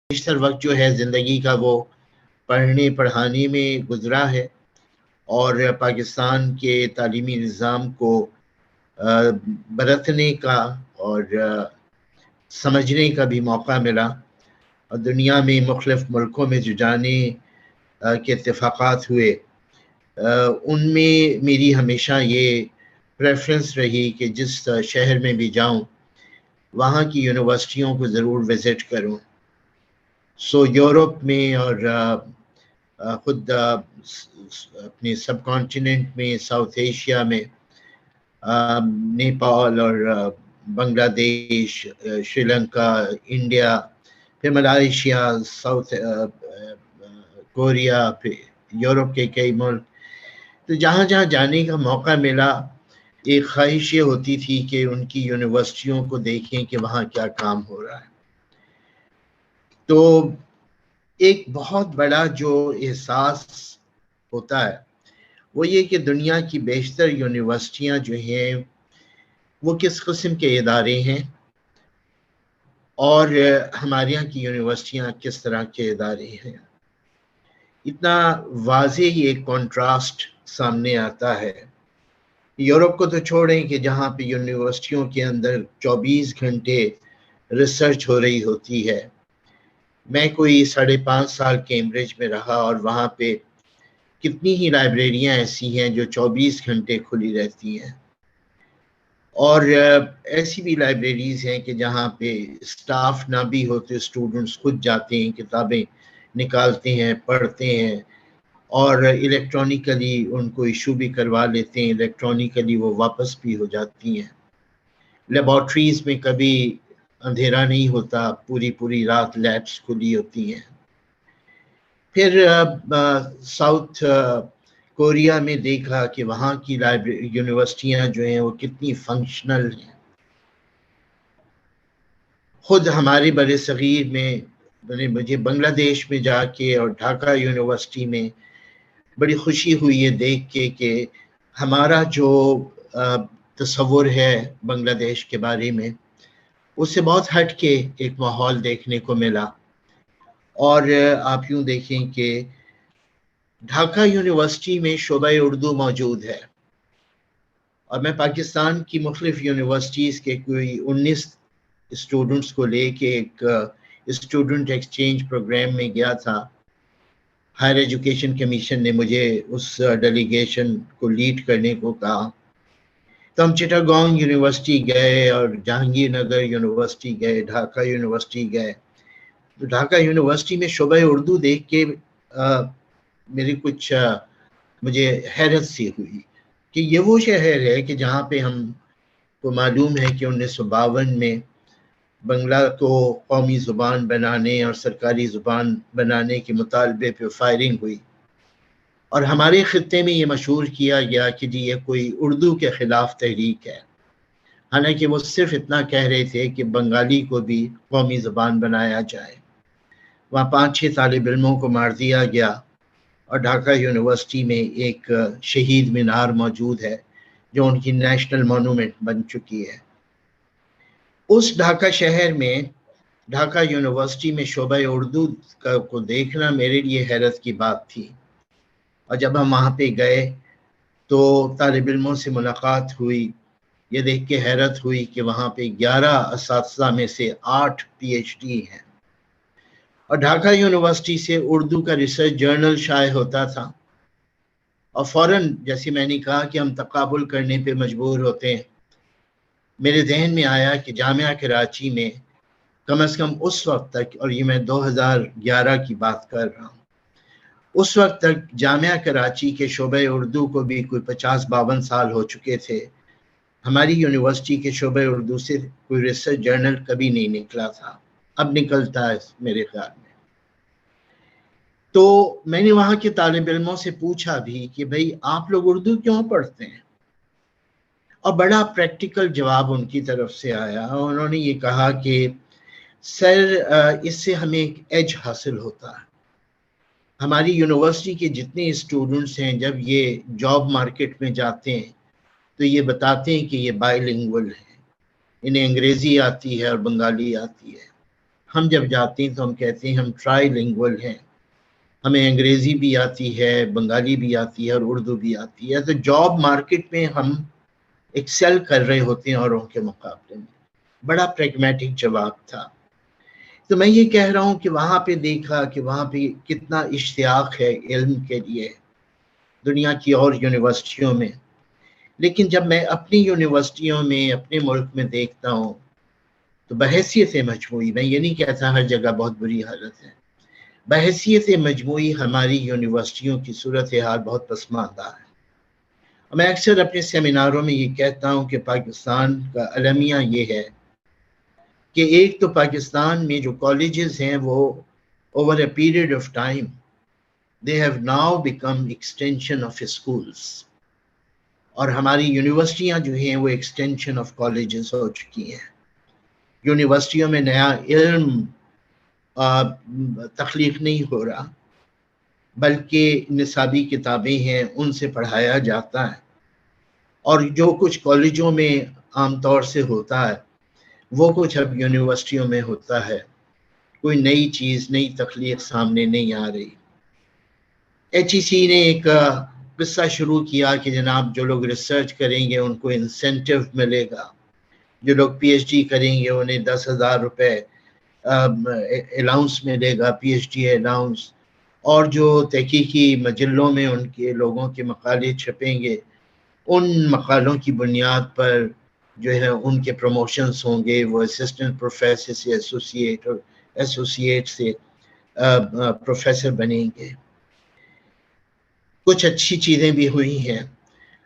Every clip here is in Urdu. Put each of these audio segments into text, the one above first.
بیشتر وقت جو ہے زندگی کا وہ پڑھنے پڑھانے میں گزرا ہے، اور پاکستان کے تعلیمی نظام کو برتنے کا اور سمجھنے کا بھی موقع ملا، اور دنیا میں مختلف ملکوں میں جو جانے کے اتفاقات ہوئے، ان میں میری ہمیشہ یہ پریفرنس رہی کہ جس شہر میں بھی جاؤں وہاں کی یونیورسٹیوں کو ضرور وزٹ کروں۔ یورپ میں اور خود اپنے سب کانٹیننٹ میں، ساؤتھ ایشیا میں، نیپال اور بنگلہ دیش، شری لنکا، انڈیا، پھر ملائیشیا، ساؤتھ کوریا، پھر یورپ کے کئی ملک، تو جہاں جہاں جانے کا موقع ملا ایک خواہش یہ ہوتی تھی کہ ان کی یونیورسٹیوں کو دیکھیں کہ وہاں کیا کام ہو رہا ہے۔ تو ایک بہت بڑا جو احساس ہوتا ہے وہ یہ کہ دنیا کی بیشتر یونیورسٹیاں جو ہیں وہ کس قسم کے ادارے ہیں، اور ہمارے یہاں کی یونیورسٹیاں کس طرح کے ادارے ہیں۔ اتنا واضح ایک کنٹراسٹ سامنے آتا ہے۔ یورپ کو تو چھوڑیں کہ جہاں پہ یونیورسٹیوں کے اندر 24 گھنٹے ریسرچ ہو رہی ہوتی ہے۔ میں کوئی 5.5 سال کیمبرج میں رہا، اور وہاں پہ کتنی ہی لائبریریاں ایسی ہیں جو 24 گھنٹے کھلی رہتی ہیں، اور ایسی بھی لائبریریز ہیں کہ جہاں پہ سٹاف نہ بھی ہوتے، اسٹوڈنٹس خود جاتے ہیں، کتابیں نکالتے ہیں، پڑھتے ہیں، اور الیکٹرانیکلی ان کو ایشو بھی کروا لیتے ہیں، الیکٹرانیکلی وہ واپس بھی ہو جاتی ہیں۔ لیبارٹریز میں کبھی اندھیرا نہیں ہوتا، پوری رات لیبس کھلی ہوتی ہیں۔ پھر ساؤتھ کوریا میں دیکھا کہ وہاں کی یونیورسٹیاں جو ہیں وہ کتنی فنکشنل ہیں۔ خود ہمارے بر صغیر میں مجھے بنگلہ دیش میں جا کے اور ڈھاکہ یونیورسٹی میں بڑی خوشی ہوئی ہے دیکھ کے کہ ہمارا جو تصور ہے بنگلہ دیش کے بارے میں اس سے بہت ہٹ کے ایک ماحول دیکھنے کو ملا۔ اور آپ یوں دیکھیں کہ ڈھاکہ یونیورسٹی میں شعبہ اردو موجود ہے، اور میں پاکستان کی مختلف یونیورسٹیز کے کوئی 19 اسٹوڈنٹس کو لے کے ایک اسٹوڈنٹ ایکسچینج پروگرام میں گیا تھا۔ ہائر ایجوکیشن کمیشن نے مجھے اس ڈیلیگیشن کو لیڈ کرنے کو کہا، تو ہم چٹاگانگ یونیورسٹی گئے اور جہانگیر نگر یونیورسٹی گئے، ڈھاکہ یونیورسٹی گئے۔ تو ڈھاکہ یونیورسٹی میں شعبہ اردو دیکھ کے مجھے حیرت سی ہوئی کہ یہ وہ شہر ہے کہ جہاں پہ ہم کو معلوم ہے کہ 1952 میں بنگلہ کو قومی زبان بنانے اور سرکاری زبان بنانے کے مطالبے پہ فائرنگ ہوئی، اور ہمارے خطے میں یہ مشہور کیا گیا کہ جی یہ کوئی اردو کے خلاف تحریک ہے، حالانکہ وہ صرف اتنا کہہ رہے تھے کہ بنگالی کو بھی قومی زبان بنایا جائے۔ وہاں 5-6 طالب علموں کو مار دیا گیا، اور ڈھاکہ یونیورسٹی میں ایک شہید مینار موجود ہے جو ان کی نیشنل مونومنٹ بن چکی ہے۔ اس ڈھاکہ شہر میں ڈھاکہ یونیورسٹی میں شعبہ اردو کو دیکھنا میرے لیے حیرت کی بات تھی، اور جب ہم وہاں پہ گئے تو طالب علموں سے ملاقات ہوئی، یہ دیکھ کے حیرت ہوئی کہ وہاں پہ 11 اساتذہ میں سے 8 PhD ہیں، اور ڈھاکہ یونیورسٹی سے اردو کا ریسرچ جرنل شائع ہوتا تھا، اور فوراً جیسے میں نے کہا کہ ہم تقابل کرنے پہ مجبور ہوتے ہیں، میرے ذہن میں آیا کہ جامعہ کراچی میں کم از کم اس وقت تک، اور یہ میں 2011 کی بات کر رہا ہوں، اس وقت تک جامعہ کراچی کے شعبہ اردو کو بھی کوئی 50-52 سال ہو چکے تھے، ہماری یونیورسٹی کے شعبہ اردو سے کوئی ریسرچ جرنل کبھی نہیں نکلا تھا، اب نکلتا ہے میرے خیال میں۔ تو میں نے وہاں کے طالب علموں سے پوچھا بھی کہ بھئی آپ لوگ اردو کیوں پڑھتے ہیں، اور بڑا پریکٹیکل جواب ان کی طرف سے آیا، انہوں نے یہ کہا کہ سر اس سے ہمیں ایک ایج حاصل ہوتا ہے، ہماری یونیورسٹی کے جتنے اسٹوڈنٹس ہیں جب یہ جاب مارکیٹ میں جاتے ہیں تو یہ بتاتے ہیں کہ یہ بائی لنگول ہیں، انہیں انگریزی آتی ہے اور بنگالی آتی ہے، ہم جب جاتے ہیں تو ہم کہتے ہیں ہم ٹرائی لنگول ہیں، ہمیں انگریزی بھی آتی ہے، بنگالی بھی آتی ہے اور اردو بھی آتی ہے، تو جاب مارکیٹ میں ہم ایکسل کر رہے ہوتے ہیں اوروں کے مقابلے میں۔ بڑا پریگمیٹک جواب تھا۔ تو میں یہ کہہ رہا ہوں کہ وہاں پہ دیکھا کہ وہاں پہ کتنا اشتیاق ہے علم کے لیے دنیا کی اور یونیورسٹیوں میں، لیکن جب میں اپنی یونیورسٹیوں میں اپنے ملک میں دیکھتا ہوں تو بحیثیت مجموعی، میں یہ نہیں کہتا ہر جگہ بہت بری حالت ہے، بحیثیت مجموعی ہماری یونیورسٹیوں کی صورتحال بہت پسماندہ ہے۔ میں اکثر اپنے سیمیناروں میں یہ کہتا ہوں کہ پاکستان کا المیہ یہ ہے کہ ایک تو پاکستان میں جو کالجز ہیں وہ over a period of time they have now become extension of schools، اور ہماری یونیورسٹیاں جو ہیں وہ ایکسٹینشن آف کالجز ہو چکی ہیں۔ یونیورسٹیوں میں نیا علم تخلیق نہیں ہو رہا، بلکہ نصابی کتابیں ہیں ان سے پڑھایا جاتا ہے، اور جو کچھ کالجوں میں عام طور سے ہوتا ہے وہ کچھ اب یونیورسٹیوں میں ہوتا ہے۔ کوئی نئی چیز، نئی تخلیق سامنے نہیں آ رہی۔ ایچ ای سی نے ایک قصہ شروع کیا کہ جناب جو لوگ ریسرچ کریں گے ان کو انسینٹیو ملے گا، جو لوگ پی ایچ ڈی کریں گے انہیں 10,000 روپے الاؤنس ملے گا، پی ایچ ڈی الاؤنس، اور جو تحقیقی مجلوں میں ان کے لوگوں کے مقالے چھپیں گے ان مقالوں کی بنیاد پر جو ہے ان کے پروموشنز ہوں گے، وہ اسسٹنٹ پروفیسر سے ایسوسیٹ اور ایسوسیٹ سے پروفیسر بنیں گے۔ کچھ اچھی چیزیں بھی ہوئی ہیں،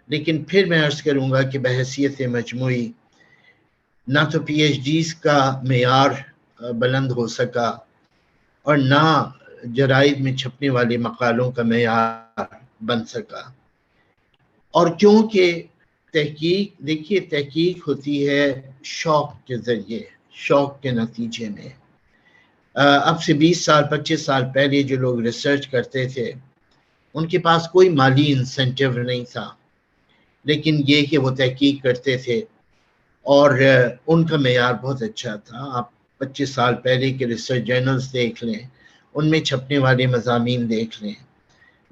لیکن پھر میں عرض کروں گا کہ بحیثیت مجموعی نہ تو پی ایچ ڈیز کا معیار بلند ہو سکا اور نہ جرائد میں چھپنے والے مقالوں کا معیار بن سکا۔ اور کیونکہ تحقیق، دیکھیے تحقیق ہوتی ہے شوق کے ذریعے، شوق کے نتیجے میں۔ اب سے 20 سال 25 سال پہلے جو لوگ ریسرچ کرتے تھے ان کے پاس کوئی مالی انسینٹیو نہیں تھا، لیکن یہ کہ وہ تحقیق کرتے تھے اور ان کا معیار بہت اچھا تھا۔ آپ 25 سال پہلے کے ریسرچ جرنلز دیکھ لیں، ان میں چھپنے والے مضامین دیکھ لیں۔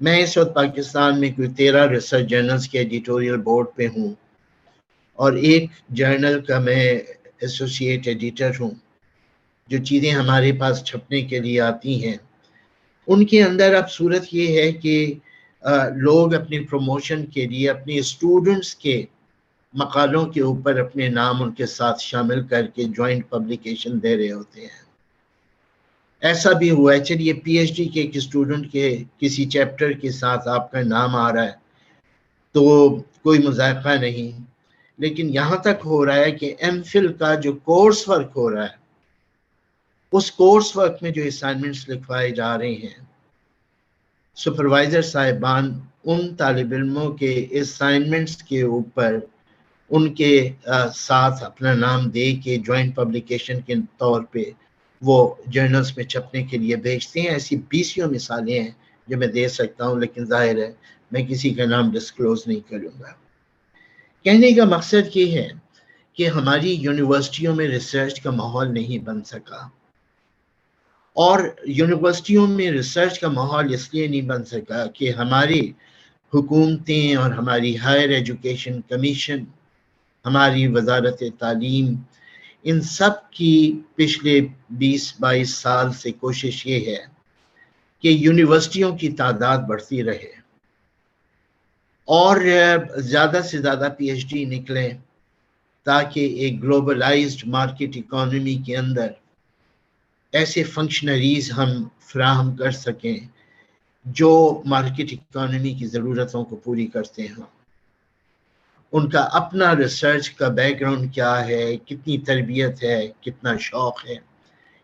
میں اس وقت پاکستان میں کوئی 13 ریسرچ جرنلز کے ایڈیٹوریل بورڈ پہ ہوں اور ایک جرنل کا میں ایسوسیٹ ایڈیٹر ہوں۔ جو چیزیں ہمارے پاس چھپنے کے لیے آتی ہیں ان کے اندر اب صورت یہ ہے کہ لوگ اپنے پروموشن کے لیے اپنے اسٹوڈنٹس کے مقالوں کے اوپر اپنے نام ان کے ساتھ شامل کر کے جوائنٹ پبلیکیشن دے رہے ہوتے ہیں۔ ایسا بھی ہوا ہے، چلیے پی ایچ ڈی کے ایک اسٹوڈنٹ کے کسی چیپٹر کے ساتھ آپ کا نام آ رہا ہے تو کوئی مذائقہ نہیں، لیکن یہاں تک ہو رہا ہے کہ ایم فل کا جو کورس ورک ہو رہا ہے اس کورس ورک میں جو اسائنمنٹس لکھوائے جا رہے ہیں، سپروائزر صاحبان ان طالب علموں کے اسائنمنٹس کے اوپر ان کے ساتھ اپنا نام دے کے جوائنٹ پبلیکیشن کے طور پہ وہ جرنلز میں چھپنے کے لیے بھیجتے ہیں۔ ایسی 20 مثالیں ہیں جو میں دے سکتا ہوں، لیکن ظاہر ہے میں کسی کا نام ڈسکلوز نہیں کروں گا۔ کہنے کا مقصد یہ ہے کہ ہماری یونیورسٹیوں میں ریسرچ کا ماحول نہیں بن سکا، اور یونیورسٹیوں میں ریسرچ کا ماحول اس لیے نہیں بن سکا کہ ہماری حکومتیں اور ہماری ہائر ایجوکیشن کمیشن، ہماری وزارت تعلیم، ان سب کی پچھلے 20-22 سال سے کوشش یہ ہے کہ یونیورسٹیوں کی تعداد بڑھتی رہے اور زیادہ سے زیادہ پی ایچ ڈی نکلیں، تاکہ ایک گلوبلائزڈ مارکیٹ اکانومی کے اندر ایسے فنکشنریز ہم فراہم کر سکیں جو مارکیٹ اکانومی کی ضرورتوں کو پوری کرتے ہیں۔ ان کا اپنا ریسرچ کا بیک گراؤنڈ کیا ہے، کتنی تربیت ہے، کتنا شوق ہے،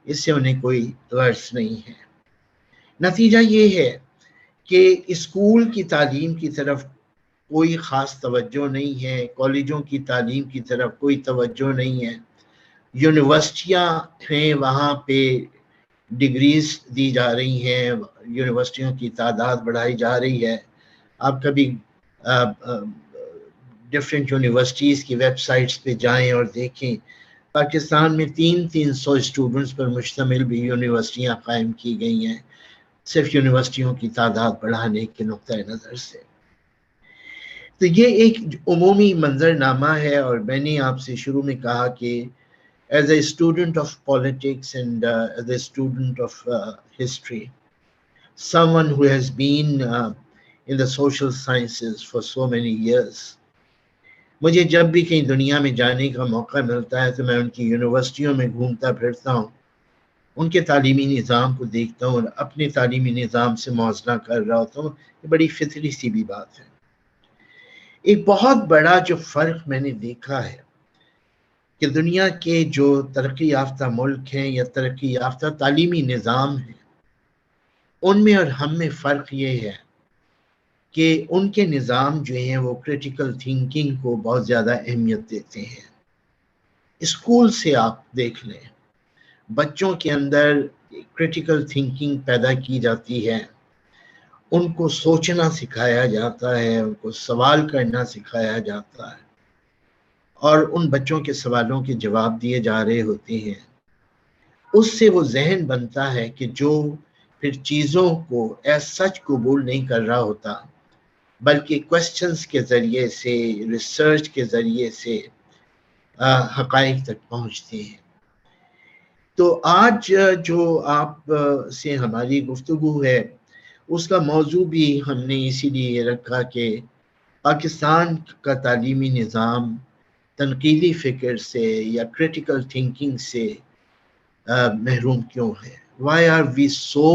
اس سے انہیں کوئی غرض نہیں ہے۔ نتیجہ یہ ہے کہ اسکول کی تعلیم کی طرف کوئی خاص توجہ نہیں ہے، کالجوں کی تعلیم کی طرف کوئی توجہ نہیں ہے، یونیورسٹیاں ہیں وہاں پہ ڈگریز دی جا رہی ہیں، یونیورسٹیوں کی تعداد بڑھائی جا رہی ہے۔ آپ کبھی ڈفرینٹ یونیورسٹیز کی ویب سائٹس پہ جائیں اور دیکھیں پاکستان میں 300 اسٹوڈنٹس پر مشتمل بھی یونیورسٹیاں قائم کی گئی ہیں صرف یونیورسٹیوں کی تعداد بڑھانے کے نقطۂ نظر سے۔ تو یہ ایک عمومی منظرنامہ ہے، اور میں نے آپ سے شروع میں کہا کہ as a student of politics and as a student of history, someone who has been in the social sciences for so many years, مجھے جب بھی کہیں دنیا میں جانے کا موقع ملتا ہے تو میں ان کی یونیورسٹیوں میں گھومتا پھرتا ہوں، ان کے تعلیمی نظام کو دیکھتا ہوں اور اپنے تعلیمی نظام سے موازنہ کر رہا ہوتا ہوں۔ یہ بڑی فطری سی بھی بات ہے۔ ایک بہت بڑا جو فرق میں نے دیکھا ہے کہ دنیا کے جو ترقی یافتہ ملک ہیں یا ترقی یافتہ تعلیمی نظام ہیں، ان میں اور ہم میں فرق یہ ہے کہ ان کے نظام جو ہیں وہ کریٹیکل تھنکنگ کو بہت زیادہ اہمیت دیتے ہیں۔ اسکول سے آپ دیکھ لیں، بچوں کے اندر کریٹیکل تھنکنگ پیدا کی جاتی ہے، ان کو سوچنا سکھایا جاتا ہے، ان کو سوال کرنا سکھایا جاتا ہے، اور ان بچوں کے سوالوں کے جواب دیے جا رہے ہوتے ہیں۔ اس سے وہ ذہن بنتا ہے کہ جو پھر چیزوں کو ایز سچ قبول نہیں کر رہا ہوتا، بلکہ کوسچنز کے ذریعے سے، ریسرچ کے ذریعے سے حقائق تک پہنچتے ہیں۔ تو آج جو آپ سے ہماری گفتگو ہے اس کا موضوع بھی ہم نے اسی لیے رکھا کہ پاکستان کا تعلیمی نظام تنقیدی فکر سے یا کریٹیکل تھنکنگ سے محروم کیوں ہے؟ Why are we so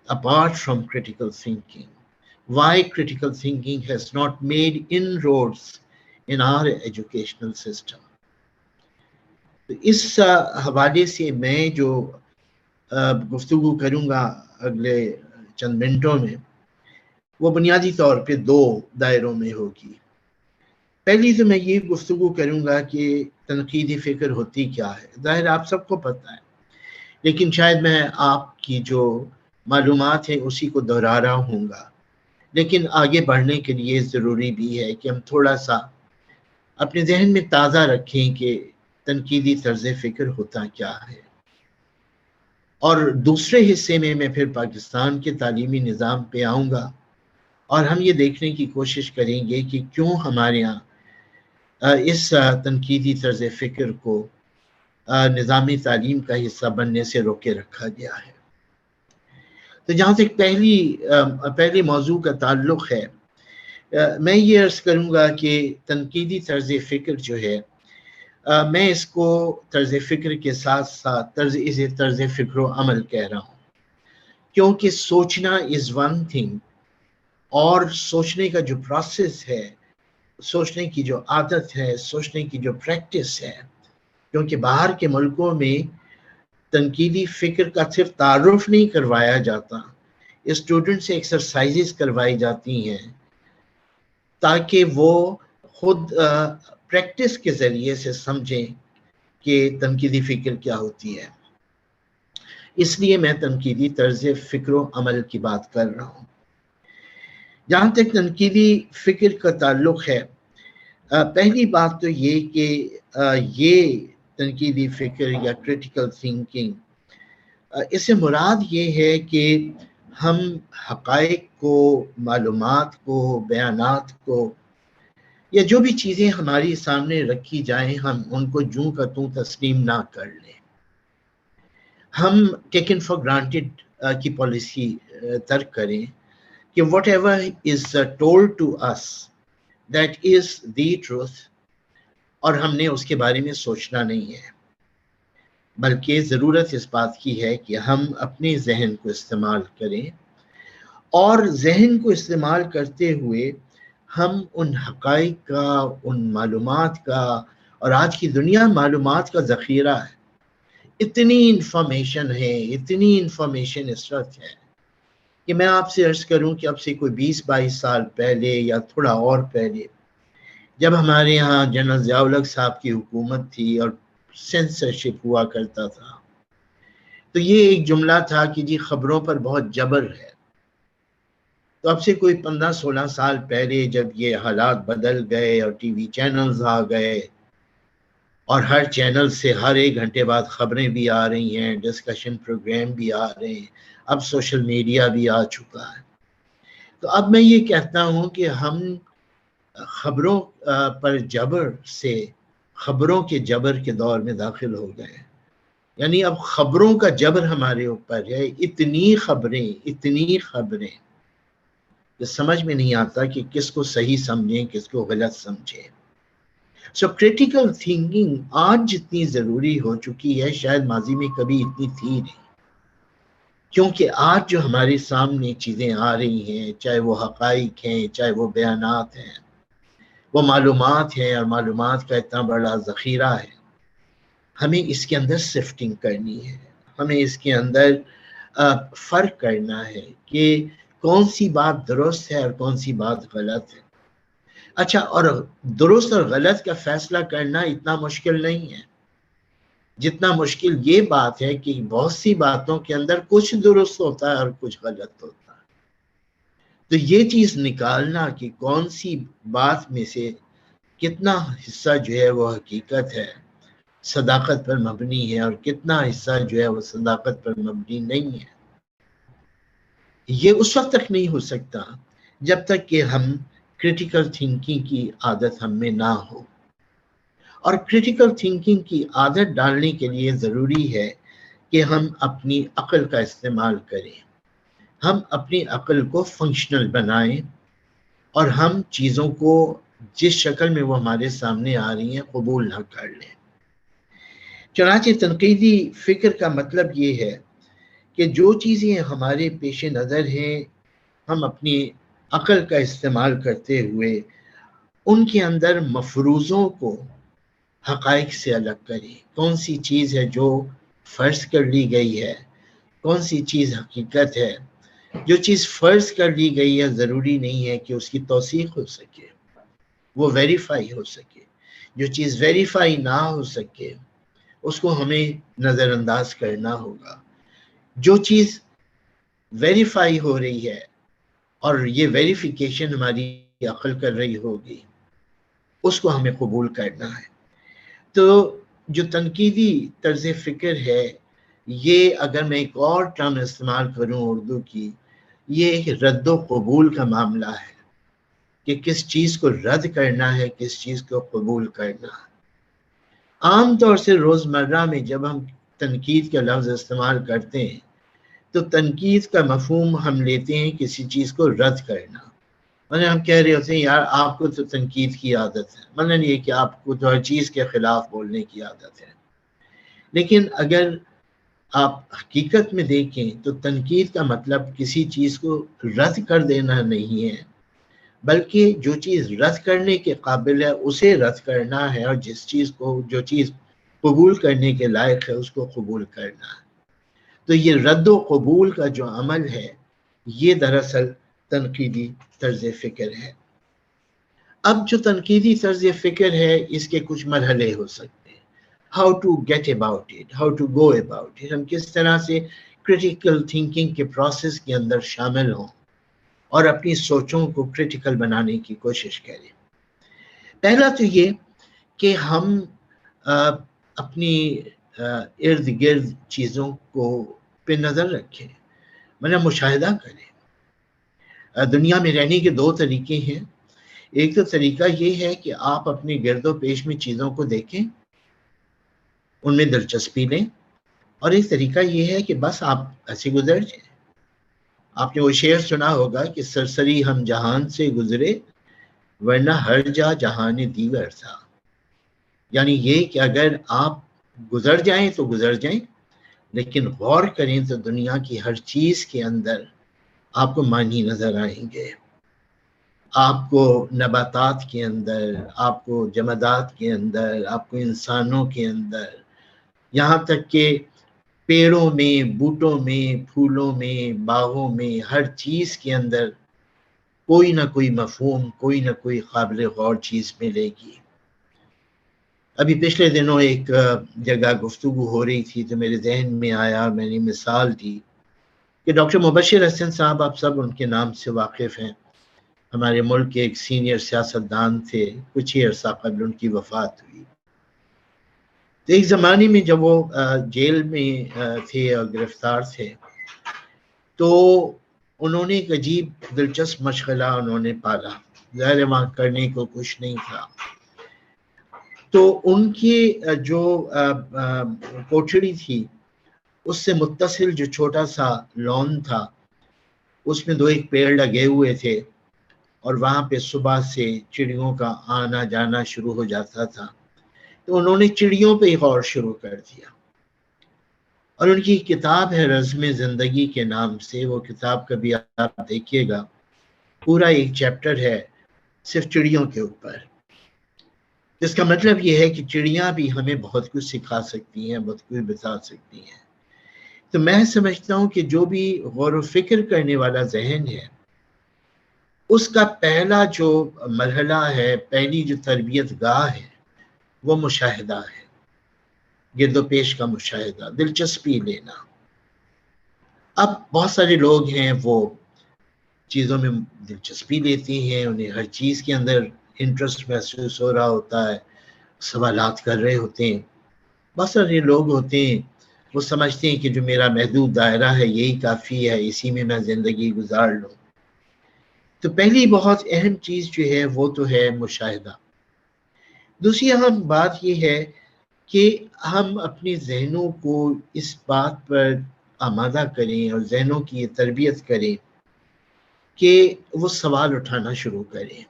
apart from critical thinking? Why critical thinking has not made inroads in our educational system? تو اس حوالے سے میں جو گفتگو کروں گا اگلے چند منٹوں میں، وہ بنیادی طور پہ 2 دائروں میں ہوگی۔ پہلی تو میں یہ گفتگو کروں گا کہ تنقیدی فکر ہوتی کیا ہے۔ ظاہر آپ سب کو پتہ ہے، لیکن شاید میں آپ کی جو معلومات ہیں اسی کو دہرا رہا ہوں گا، لیکن آگے بڑھنے کے لیے ضروری بھی ہے کہ ہم تھوڑا سا اپنے ذہن میں تازہ رکھیں کہ تنقیدی طرز فکر ہوتا کیا ہے۔ اور دوسرے حصے میں پھر پاکستان کے تعلیمی نظام پہ آؤں گا، اور ہم یہ دیکھنے کی کوشش کریں گے کہ کیوں ہمارے ہاں اس تنقیدی طرز فکر کو نظامی تعلیم کا حصہ بننے سے روکے رکھا گیا ہے۔ تو جہاں تک پہلی موضوع کا تعلق ہے، میں یہ عرض کروں گا کہ تنقیدی طرز فکر جو ہے، میں اس کو طرز فکر کے ساتھ ساتھ طرز فکر و عمل کہہ رہا ہوں، کیونکہ سوچنا از ون تھنگ، اور سوچنے کا جو پروسیس ہے، سوچنے کی جو عادت ہے، سوچنے کی جو پریکٹس ہے، کیونکہ باہر کے ملکوں میں تنقیدی فکر کا صرف تعارف نہیں کروایا جاتا، اسٹوڈنٹ سے ایکسرسائزز کروائی جاتی ہیں تاکہ وہ خود پریکٹس کے ذریعے سے سمجھیں کہ تنقیدی فکر کیا ہوتی ہے۔ اس لیے میں تنقیدی طرز فکر و عمل کی بات کر رہا ہوں۔ جہاں تک تنقیدی فکر کا تعلق ہے، پہلی بات تو یہ کہ یہ تنقیدی فکر یا کریٹیکل تھنکنگ، اس سے مراد یہ ہے کہ ہم حقائق کو، معلومات کو، بیانات کو، یا جو بھی چیزیں ہماری سامنے رکھی جائیں، ہم ان کو جوں کا توں تسلیم نہ کر لیں۔ ہم ٹیکن فار گرانٹیڈ کی پالیسی ترک کریں کہ whatever is told to us that is the truth, اور ہم نے اس کے بارے میں سوچنا نہیں ہے، بلکہ ضرورت اس بات کی ہے کہ ہم اپنے ذہن کو استعمال کریں، اور ذہن کو استعمال کرتے ہوئے ہم ان حقائق کا، ان معلومات کا، اور آج کی دنیا معلومات کا ذخیرہ ہے، اتنی انفارمیشن ہے، اتنی انفارمیشن اس وقت ہے کہ میں آپ سے عرض کروں کہ اب سے کوئی 20-22 سال پہلے یا تھوڑا اور پہلے، جب ہمارے ہاں جنرل ضیاء الحق صاحب کی حکومت تھی اور سینسرشپ ہوا کرتا تھا، تو یہ ایک جملہ تھا کہ جی خبروں پر بہت جبر ہے۔ تو اب سے کوئی 15-16 سال پہلے جب یہ حالات بدل گئے اور ٹی وی چینلز آ گئے اور ہر چینل سے ہر 1 گھنٹے بعد خبریں بھی آ رہی ہیں، ڈسکشن پروگرام بھی آ رہے ہیں، اب سوشل میڈیا بھی آ چکا ہے۔ تو اب میں یہ کہتا ہوں کہ ہم خبروں پر جبر سے خبروں کے جبر کے دور میں داخل ہو گئے ہیں، یعنی اب خبروں کا جبر ہمارے اوپر ہے، اتنی خبریں کہ سمجھ میں نہیں آتا کہ کس کو صحیح سمجھیں کس کو غلط سمجھیں۔ سو کریٹیکل تھنکنگ آج جتنی ضروری ہو چکی ہے شاید ماضی میں کبھی اتنی تھی نہیں، کیونکہ آج جو ہمارے سامنے چیزیں آ رہی ہیں، چاہے وہ حقائق ہیں، چاہے وہ بیانات ہیں، وہ معلومات ہیں، اور معلومات کا اتنا بڑا ذخیرہ ہے، ہمیں اس کے اندر سفٹنگ کرنی ہے، ہمیں اس کے اندر فرق کرنا ہے کہ کون سی بات درست ہے اور کون سی بات غلط ہے۔ اچھا، اور درست اور غلط کا فیصلہ کرنا اتنا مشکل نہیں ہے جتنا مشکل یہ بات ہے کہ بہت سی باتوں کے اندر کچھ درست ہوتا ہے اور کچھ غلط ہوتا ہے۔ تو یہ چیز نکالنا کہ کون سی بات میں سے کتنا حصہ جو ہے وہ حقیقت ہے، صداقت پر مبنی ہے، اور کتنا حصہ جو ہے وہ صداقت پر مبنی نہیں ہے، یہ اس وقت تک نہیں ہو سکتا جب تک کہ ہم کریٹیکل تھنکنگ کی عادت ہم میں نہ ہو۔ اور کریٹیکل تھنکنگ کی عادت ڈالنے کے لیے ضروری ہے کہ ہم اپنی عقل کا استعمال کریں، ہم اپنی عقل کو فنکشنل بنائیں، اور ہم چیزوں کو جس شکل میں وہ ہمارے سامنے آ رہی ہیں قبول نہ کر لیں۔ چنانچہ تنقیدی فکر کا مطلب یہ ہے کہ جو چیزیں ہمارے پیش نظر ہیں ہم اپنی عقل کا استعمال کرتے ہوئے ان کے اندر مفروضوں کو حقائق سے الگ کریں، کون سی چیز ہے جو فرض کر لی گئی ہے، کون سی چیز حقیقت ہے۔ جو چیز فرض کر لی گئی ہے ضروری نہیں ہے کہ اس کی توثیق ہو سکے، وہ ویریفائی ہو سکے۔ جو چیز ویریفائی نہ ہو سکے اس کو ہمیں نظر انداز کرنا ہوگا۔ جو چیز ویریفائی ہو رہی ہے اور یہ ویریفیکیشن ہماری عقل کر رہی ہوگی اس کو ہمیں قبول کرنا ہے۔ تو جو تنقیدی طرز فکر ہے، یہ اگر میں ایک اور ٹرم استعمال کروں اردو کی، یہ ایک رد و قبول کا معاملہ ہے کہ کس چیز کو رد کرنا ہے، کس چیز کو قبول کرنا ہے۔ عام طور سے روزمرہ میں جب ہم تنقید کا لفظ استعمال کرتے ہیں تو تنقید کا مفہوم ہم لیتے ہیں کسی چیز کو رد کرنا، مطلب ہم کہہ رہے ہوتے ہیں یار آپ کو تو تنقید کی عادت ہے، مطلب یہ کہ آپ کو تو ہر چیز کے خلاف بولنے کی عادت ہے۔ لیکن اگر آپ حقیقت میں دیکھیں تو تنقید کا مطلب کسی چیز کو رد کر دینا نہیں ہے، بلکہ جو چیز رد کرنے کے قابل ہے اسے رد کرنا ہے، اور جو چیز قبول کرنے کے لائق ہے اس کو قبول کرنا ہے۔ تو یہ رد و قبول کا جو عمل ہے یہ دراصل تنقیدی طرز فکر ہے۔ اب جو تنقیدی طرز فکر ہے اس کے کچھ مرحلے ہو سکتے ہیں، how to get about it, how to go about it، ہم کس طرح سے کریٹیکل تھنکنگ کے پروسیس کے اندر شامل ہوں اور اپنی سوچوں کو کریٹیکل بنانے کی کوشش کریں۔ پہلا تو یہ کہ ہم اپنی ارد گرد چیزوں کو پہ نظر رکھیں، مطلب مشاہدہ کریں۔ دنیا میں رہنے کے 2 طریقے ہیں، ایک تو طریقہ یہ ہے کہ آپ اپنے گرد و پیش میں چیزوں کو دیکھیں، ان میں دلچسپی لیں، اور ایک طریقہ یہ ہے کہ بس آپ ایسے گزر جائیں۔ آپ نے وہ شعر سنا ہوگا کہ سرسری ہم جہان سے گزرے ورنہ ہر جا جہان دیگر تھا، یعنی یہ کہ اگر آپ گزر جائیں تو گزر جائیں، لیکن غور کریں تو دنیا کی ہر چیز کے اندر آپ کو معنی نظر آئیں گے، آپ کو نباتات کے اندر، آپ کو جمادات کے اندر، آپ کو انسانوں کے اندر، یہاں تک کہ پیڑوں میں، بوٹوں میں، پھولوں میں، باغوں میں، ہر چیز کے اندر کوئی نہ کوئی مفہوم، کوئی نہ کوئی قابل غور چیز ملے گی۔ ابھی پچھلے دنوں ایک جگہ گفتگو ہو رہی تھی تو میرے ذہن میں آیا، میں نے مثال دی کہ ڈاکٹر مبشر حسن صاحب، آپ سب ان کے نام سے واقف ہیں، ہمارے ملک کے ایک سینئر سیاستدان تھے، کچھ ہی عرصہ قبل ان کی وفات ہوئی۔ تو ایک زمانے میں جب وہ جیل میں تھے اور گرفتار تھے تو انہوں نے ایک عجیب دلچسپ مشغلہ انہوں نے پالا، ظاہر وہاں کرنے کو کچھ نہیں تھا۔ تو ان کی جو کوٹڑی تھی اس سے متصل جو چھوٹا سا لان تھا اس میں 2 پیڑ لگے ہوئے تھے، اور وہاں پہ صبح سے چڑیوں کا آنا جانا شروع ہو جاتا تھا۔ تو انہوں نے چڑیوں پہ ہی غور شروع کر دیا، اور ان کی کتاب ہے رزم زندگی کے نام سے، وہ کتاب کبھی آپ دیکھیے گا، پورا ایک چیپٹر ہے صرف چڑیوں کے اوپر۔ اس کا مطلب یہ ہے کہ چڑیاں بھی ہمیں بہت کچھ سکھا سکتی ہیں، بہت کچھ بتا سکتی ہیں۔ تو میں سمجھتا ہوں کہ جو بھی غور و فکر کرنے والا ذہن ہے اس کا پہلا جو مرحلہ ہے، پہلی جو تربیت گاہ ہے وہ مشاہدہ ہے، گرد و پیش کا مشاہدہ، دلچسپی لینا۔ اب بہت سارے لوگ ہیں وہ چیزوں میں دلچسپی لیتے ہیں، انہیں ہر چیز کے اندر انٹرسٹ محسوس ہو رہا ہوتا ہے، سوالات کر رہے ہوتے ہیں۔ بہت سارے لوگ ہوتے ہیں وہ سمجھتے ہیں کہ جو میرا محدود دائرہ ہے یہی کافی ہے، اسی میں میں زندگی گزار لوں۔ تو پہلی بہت اہم چیز جو ہے وہ تو ہے مشاہدہ۔ دوسری اہم بات یہ ہے کہ ہم اپنے ذہنوں کو اس بات پر آمادہ کریں اور ذہنوں کی یہ تربیت کریں کہ وہ سوال اٹھانا شروع کریں،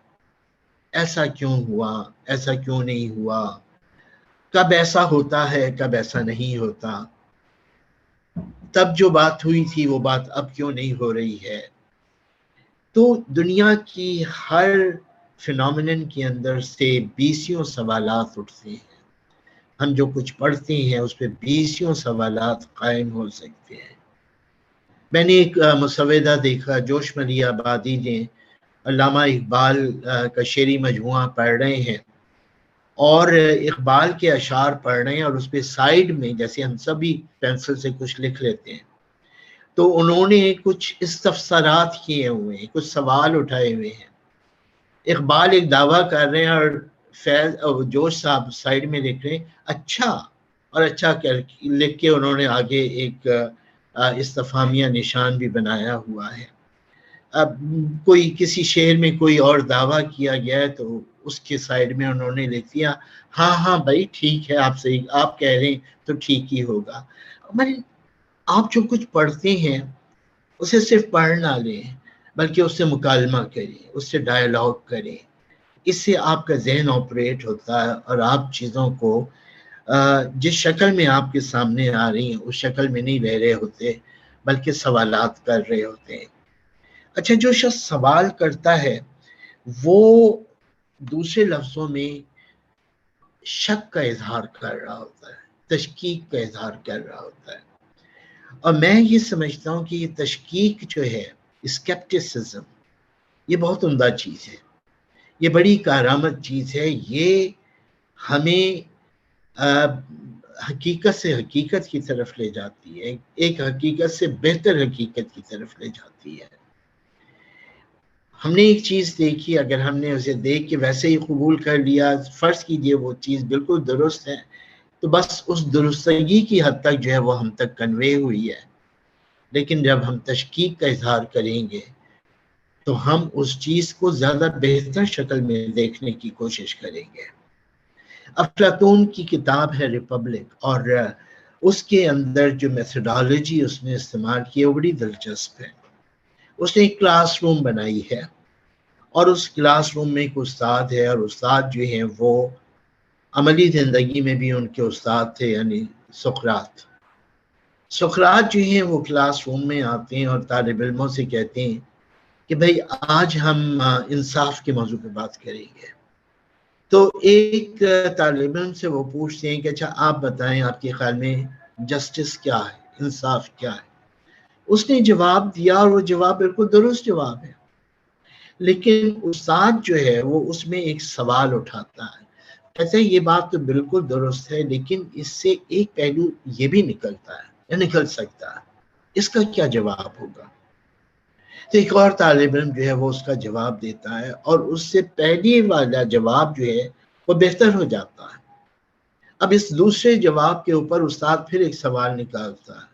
ایسا کیوں ہوا، ایسا کیوں نہیں ہوا، کب ایسا ہوتا ہے، کب ایسا نہیں ہوتا، تب جو بات ہوئی تھی وہ بات اب کیوں نہیں ہو رہی ہے۔ تو دنیا کی ہر فینومینن کے اندر سے 20 سوالات اٹھتے ہیں، ہم جو کچھ پڑھتے ہیں اس پہ 20 سوالات قائم ہو سکتے ہیں۔ میں نے ایک مسودہ دیکھا، جوش ملی آبادی نے علامہ اقبال کا شعری مجموعہ پڑھ رہے ہیں اور اقبال کے اشعار پڑھ رہے ہیں، اور اس پہ سائیڈ میں جیسے ہم سبھی پینسل سے کچھ لکھ لیتے ہیں، تو انہوں نے کچھ استفسارات کیے ہوئے ہیں، کچھ سوال اٹھائے ہوئے ہیں۔ اقبال ایک دعویٰ کر رہے ہیں اور فیض اور جوش صاحب سائیڈ میں لکھ رہے ہیں اچھا، اور اچھا لکھ کے انہوں نے آگے ایک استفہامیہ نشان بھی بنایا ہوا ہے۔ اب کوئی کسی شعر میں کوئی اور دعویٰ کیا گیا ہے تو اس کے سائیڈ میں انہوں نے لکھ دیا ہاں ہاں بھائی ٹھیک ہے، آپ صحیح آپ کہہ رہے ہیں تو ٹھیک ہی ہوگا۔ آپ جو کچھ پڑھتے ہیں اسے صرف پڑھ نہ لیں بلکہ اس سے مکالمہ کریں، اس سے ڈائیلاگ کریں، اس سے آپ کا ذہن آپریٹ ہوتا ہے اور آپ چیزوں کو جس شکل میں آپ کے سامنے آ رہی ہیں اس شکل میں نہیں لے رہے ہوتے بلکہ سوالات کر رہے ہوتے ہیں۔ اچھا، جو شخص سوال کرتا ہے وہ دوسرے لفظوں میں شک کا اظہار کر رہا ہوتا ہے، تشکیک کا اظہار کر رہا ہوتا ہے، اور میں یہ سمجھتا ہوں کہ یہ تشکیک جو ہے، اسکیپٹسزم، یہ بہت عمدہ چیز ہے، یہ بڑی کارآمد چیز ہے، یہ ہمیں حقیقت سے حقیقت کی طرف لے جاتی ہے، ایک حقیقت سے بہتر حقیقت کی طرف لے جاتی ہے۔ ہم نے ایک چیز دیکھی، اگر ہم نے اسے دیکھ کے ویسے ہی قبول کر لیا، فرض کیجئے وہ چیز بالکل درست ہے، تو بس اس درستگی کی حد تک جو ہے وہ ہم تک کنوے ہوئی ہے، لیکن جب ہم تشکیک کا اظہار کریں گے تو ہم اس چیز کو زیادہ بہتر شکل میں دیکھنے کی کوشش کریں گے۔ افلاطون کی کتاب ہے ریپبلک، اور اس کے اندر جو میتھڈالوجی اس نے استعمال کی ہے وہ بڑی دلچسپ ہے۔ اس نے ایک کلاس روم بنائی ہے اور اس کلاس روم میں ایک استاد ہے، اور استاد جو ہیں وہ عملی زندگی میں بھی ان کے استاد تھے، یعنی سقراط جو ہیں وہ کلاس روم میں آتے ہیں اور طالب علموں سے کہتے ہیں کہ بھئی آج ہم انصاف کے موضوع پہ بات کریں گے۔ تو ایک طالب علم سے وہ پوچھتے ہیں کہ اچھا آپ بتائیں آپ کے خیال میں جسٹس کیا ہے، انصاف کیا ہے؟ اس نے جواب دیا اور وہ جواب بالکل درست جواب ہے، لیکن استاد جو ہے وہ اس میں ایک سوال اٹھاتا ہے، کہتے ہیں یہ بات تو بالکل درست ہے لیکن اس سے ایک پہلو یہ بھی نکلتا ہے یا نکل سکتا ہے، اس کا کیا جواب ہوگا؟ تو ایک اور طالب علم جو ہے وہ اس کا جواب دیتا ہے اور اس سے پہلے والا جواب جو ہے وہ بہتر ہو جاتا ہے، اب اس دوسرے جواب کے اوپر استاد پھر ایک سوال نکالتا ہے.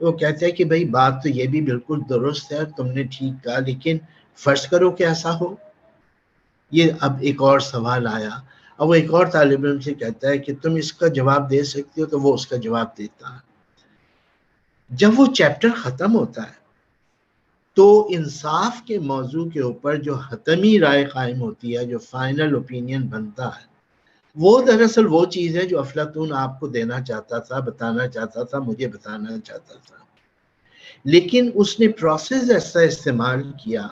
وہ کہتا ہے کہ بھائی بات تو یہ بھی بالکل درست ہے، تم نے ٹھیک کہا، لیکن فرض کرو کہ ایسا ہو. یہ اب ایک اور سوال آیا. اب وہ ایک اور طالب علم سے کہتا ہے کہ تم اس کا جواب دے سکتے ہو، تو وہ اس کا جواب دیتا ہے. جب وہ چیپٹر ختم ہوتا ہے تو انصاف کے موضوع کے اوپر جو حتمی رائے قائم ہوتی ہے، جو فائنل اوپینین بنتا ہے، وہ دراصل وہ چیز ہے جو افلاطون آپ کو دینا چاہتا تھا، بتانا چاہتا تھا، مجھے بتانا چاہتا تھا. لیکن اس نے پروسیس ایسا استعمال کیا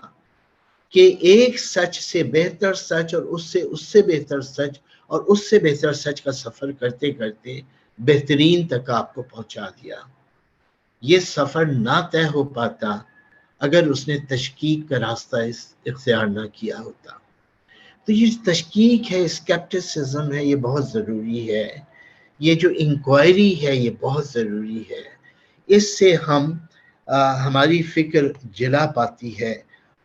کہ ایک سچ سے بہتر سچ اور اس سے بہتر سچ اور اس سے بہتر سچ کا سفر کرتے کرتے بہترین تک آپ کو پہنچا دیا. یہ سفر نہ طے ہو پاتا اگر اس نے تشکیک کا راستہ اختیار نہ کیا ہوتا. تو یہ تشکیک ہے، اسکیپٹسزم ہے، یہ بہت ضروری ہے. یہ جو انکوائری ہے یہ بہت ضروری ہے. اس سے ہماری فکر جلا پاتی ہے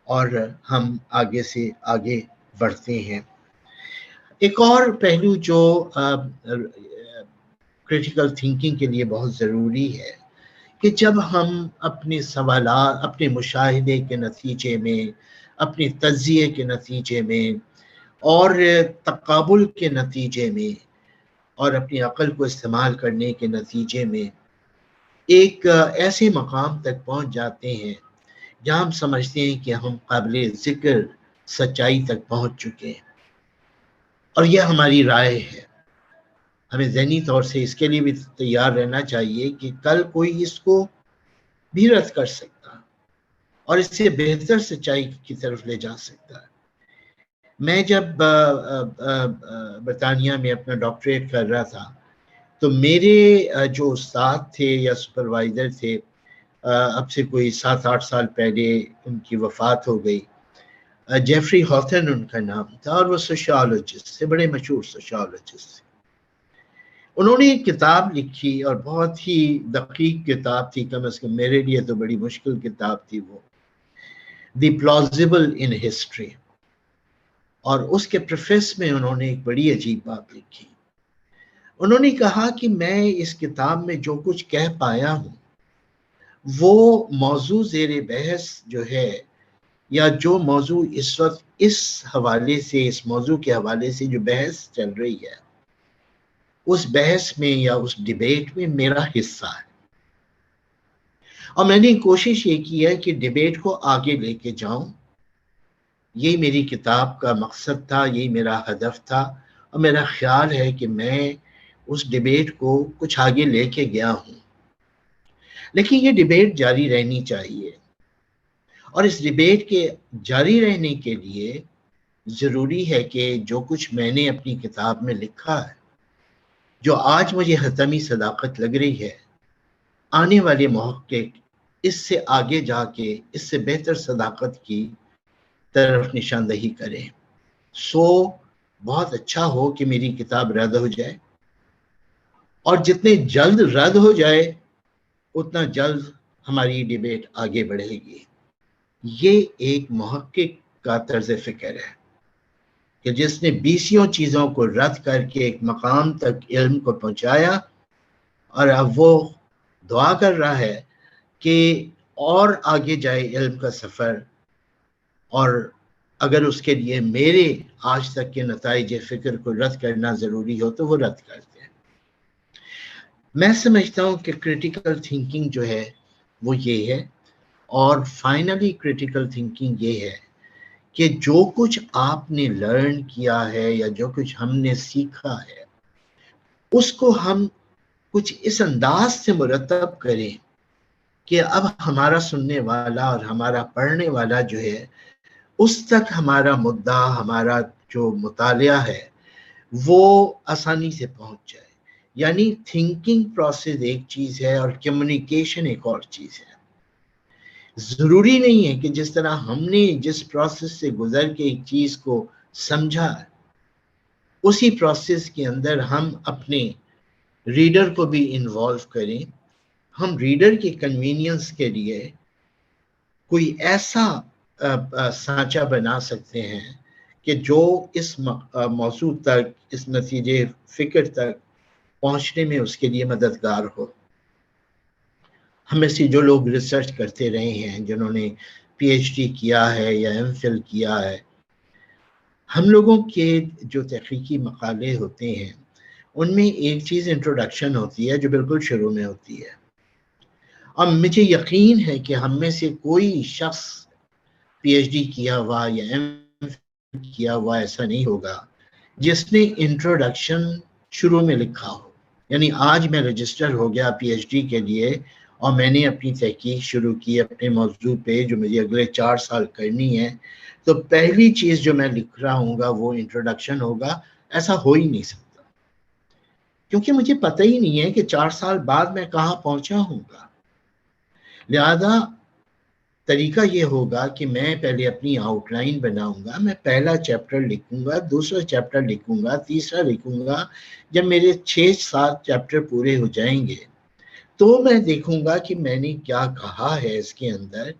اور ہم آگے سے آگے بڑھتے ہیں. ایک اور پہلو جو کریٹیکل تھنکنگ کے لیے بہت ضروری ہے کہ جب ہم اپنے سوالات، اپنے مشاہدے کے نتیجے میں، اپنے تجزیے کے نتیجے میں اور تقابل کے نتیجے میں اور اپنی عقل کو استعمال کرنے کے نتیجے میں ایک ایسے مقام تک پہنچ جاتے ہیں جہاں ہم سمجھتے ہیں کہ ہم قابل ذکر سچائی تک پہنچ چکے ہیں. اور یہ ہماری رائے ہے. ہمیں ذہنی طور سے اس کے لیے بھی تیار رہنا چاہیے کہ کل کوئی اس کو بھی رد کر سکتا اور اس سے بہتر سچائی کی طرف لے جا سکتا ہے. میں جب برطانیہ میں اپنا ڈاکٹریٹ کر رہا تھا تو میرے جو استاد تھے یا سپروائزر تھے، اب سے کوئی 7-8 سال پہلے ان کی وفات ہو گئی. جیفری ہاتن ان کا نام تھا اور وہ سوشیالوجسٹ تھے، بڑے مشہور سوشیالوجسٹ تھے. انہوں نے ایک کتاب لکھی اور بہت ہی دقیق کتاب تھی، کم از کم میرے لیے تو بڑی مشکل کتاب تھی وہ، دی پلازیبل ان ہسٹری. اور اس کے پریفیس میں انہوں نے ایک بڑی عجیب بات لکھی. انہوں نے کہا کہ میں اس کتاب میں جو کچھ کہہ پایا ہوں وہ موضوع زیر بحث جو ہے، یا جو موضوع اس وقت اس حوالے سے، اس موضوع کے حوالے سے جو بحث چل رہی ہے، اس بحث میں یا اس ڈیبیٹ میں میرا حصہ ہے. اور میں نے کوشش یہ کی ہے کہ ڈیبیٹ کو آگے لے کے جاؤں. یہی میری کتاب کا مقصد تھا، یہی میرا ہدف تھا، اور میرا خیال ہے کہ میں اس ڈیبیٹ کو کچھ آگے لے کے گیا ہوں. لیکن یہ ڈیبیٹ جاری رہنی چاہیے، اور اس ڈیبیٹ کے جاری رہنے کے لیے ضروری ہے کہ جو کچھ میں نے اپنی کتاب میں لکھا ہے، جو آج مجھے حتمی صداقت لگ رہی ہے، آنے والے محقق اس سے آگے جا کے اس سے بہتر صداقت کی طرف نشاندہی کریں. بہت اچھا ہو کہ میری کتاب رد ہو جائے، اور جتنے جلد رد ہو جائے اتنا جلد ہماری ڈیبیٹ آگے بڑھے گی. یہ ایک محقق کا طرز فکر ہے کہ جس نے 20 چیزوں کو رد کر کے ایک مقام تک علم کو پہنچایا، اور اب وہ دعا کر رہا ہے کہ اور آگے جائے علم کا سفر، اور اگر اس کے لیے میرے آج تک کے نتائج فکر کو رد کرنا ضروری ہو تو وہ رد کر دیں. میں سمجھتا ہوں کہ کریٹیکل تھنکنگ جو ہے وہ یہ ہے. اور فائنلی کریٹیکل تھنکنگ یہ ہے کہ جو کچھ آپ نے لرن کیا ہے یا جو کچھ ہم نے سیکھا ہے، اس کو ہم کچھ اس انداز سے مرتب کریں کہ اب ہمارا سننے والا اور ہمارا پڑھنے والا جو ہے اس تک ہمارا مدعا، ہمارا جو مطالعہ ہے وہ آسانی سے پہنچ جائے. یعنی تھنکنگ پروسیس ایک چیز ہے اور کمیونیکیشن ایک اور چیز ہے. ضروری نہیں ہے کہ جس طرح ہم نے جس پروسیس سے گزر کے ایک چیز کو سمجھا، اسی پروسیس کے اندر ہم اپنے ریڈر کو بھی انوالو کریں. ہم ریڈر کے کنوینئنس کے لیے کوئی ایسا سانچہ بنا سکتے ہیں کہ جو اس موضوع تک، اس نتیجے فکر تک پہنچنے میں اس کے لیے مددگار ہو۔ ہمیں سے جو لوگ ریسرچ کرتے رہے ہیں، جنہوں نے پی ایچ ڈی کیا ہے یا ایم فل کیا ہے، ہم لوگوں کے جو تحقیقی مقالے ہوتے ہیں ان میں ایک چیز انٹروڈکشن ہوتی ہے جو بالکل شروع میں ہوتی ہے، اور مجھے یقین ہے کہ ہم میں سے کوئی شخص پی ایچ ڈی کیا ہوا یا ایم فل کیا ہوا ایسا نہیں ہوگا جس نے انٹروڈکشن شروع میں لکھا ہو۔ یعنی آج میں رجسٹر ہو گیا پی ایچ ڈی کے لیے اور میں نے اپنی تحقیق شروع کی اپنے موضوع پہ جو مجھے اگلے 4 سال کرنی ہے، تو پہلی چیز جو میں لکھ رہا ہوں گا وہ انٹروڈکشن ہوگا۔ ایسا ہو ہی نہیں سکتا، کیونکہ مجھے پتہ ہی نہیں ہے کہ 4 سال بعد میں کہاں پہنچا ہوں گا۔ لہذا طریقہ یہ ہوگا کہ میں پہلے اپنی آؤٹ لائن بناؤں گا، میں پہلا چیپٹر لکھوں گا، دوسرا چیپٹر لکھوں گا، تیسرا لکھوں گا۔ جب میرے 6-7 چیپٹر پورے ہو جائیں گے تو میں دیکھوں گا کہ میں نے کیا کہا ہے اس کے اندر،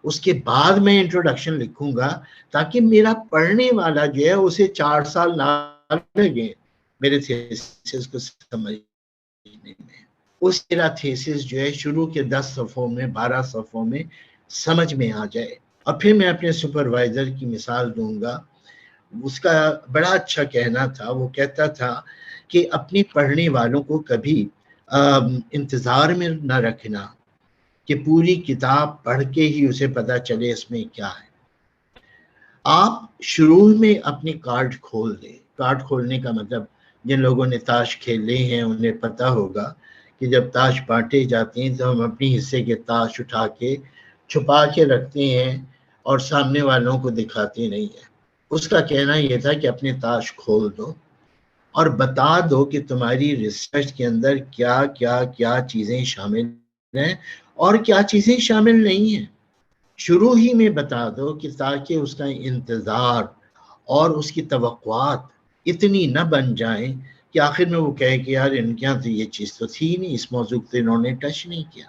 اس کے بعد میں انٹروڈکشن لکھوں گا، تاکہ میرا پڑھنے والا جو ہے اسے 4 سال نہ لگے میرے تھیسس کو سمجھنے میں۔ اس میرا تھیسس جو ہے شروع کے 10 صفحوں میں 12 صفحوں میں سمجھ میں آ جائے۔ اور پھر میں اپنے سپروائزر کی مثال دوں گا، اس کا بڑا اچھا کہنا تھا، وہ کہتا تھا کہ اپنے پڑھنے والوں کو کبھی انتظار میں نہ رکھنا کہ پوری کتاب پڑھ کے ہی اسے پتہ چلے اس میں کیا ہے۔ آپ شروع میں اپنے کارڈ کھول دیں۔ کارڈ کھولنے کا مطلب جن لوگوں نے تاش کھیلے ہیں انہیں پتہ ہوگا کہ جب تاش بانٹے جاتے ہیں تو ہم اپنی حصے کے تاش اٹھا کے چھپا کے رکھتے ہیں اور سامنے والوں کو دکھاتے نہیں ہیں۔ اس کا کہنا یہ تھا کہ اپنے تاش کھول دو اور بتا دو کہ تمہاری ریسرچ کے اندر کیا کیا کیا چیزیں شامل ہیں اور کیا چیزیں شامل نہیں ہیں۔ شروع ہی میں بتا دو کہ تاکہ اس کا انتظار اور اس کی توقعات اتنی نہ بن جائیں کہ آخر میں وہ کہے کہ یار ان کے یہاں تو یہ چیز تو تھی نہیں، اس موضوع کو انہوں نے ٹچ نہیں کیا۔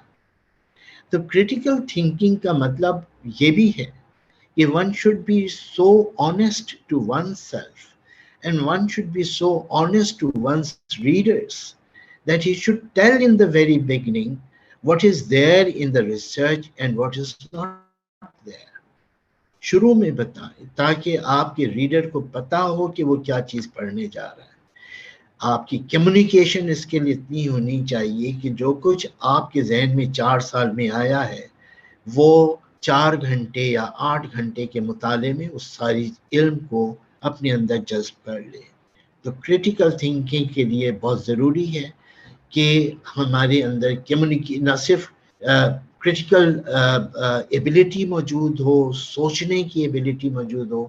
تو کریٹیکل تھنکنگ کا مطلب یہ بھی ہے کہ one should be so honest to oneself and one should be so honest to one's readers that he should tell in the very beginning what is there in the research and what is not there. شروع میں بتائیں تاکہ آپ کے ریڈر کو پتا ہو کہ وہ کیا چیز پڑھنے جا رہا ہے۔ آپ کی کمیونیکیشن اس کے لیے اتنی ہونی چاہیے کہ جو کچھ آپ کے ذہن میں 4 سال میں آیا ہے وہ 4 گھنٹے یا 8 گھنٹے کے مطالعے میں اس ساری علم کو اپنے اندر جذب کر لے۔ تو کریٹیکل تھنکنگ کے لیے بہت ضروری ہے کہ ہمارے اندر نہ صرف کریٹیکل ایبیلٹی موجود ہو، سوچنے کی ایبیلٹی موجود ہو،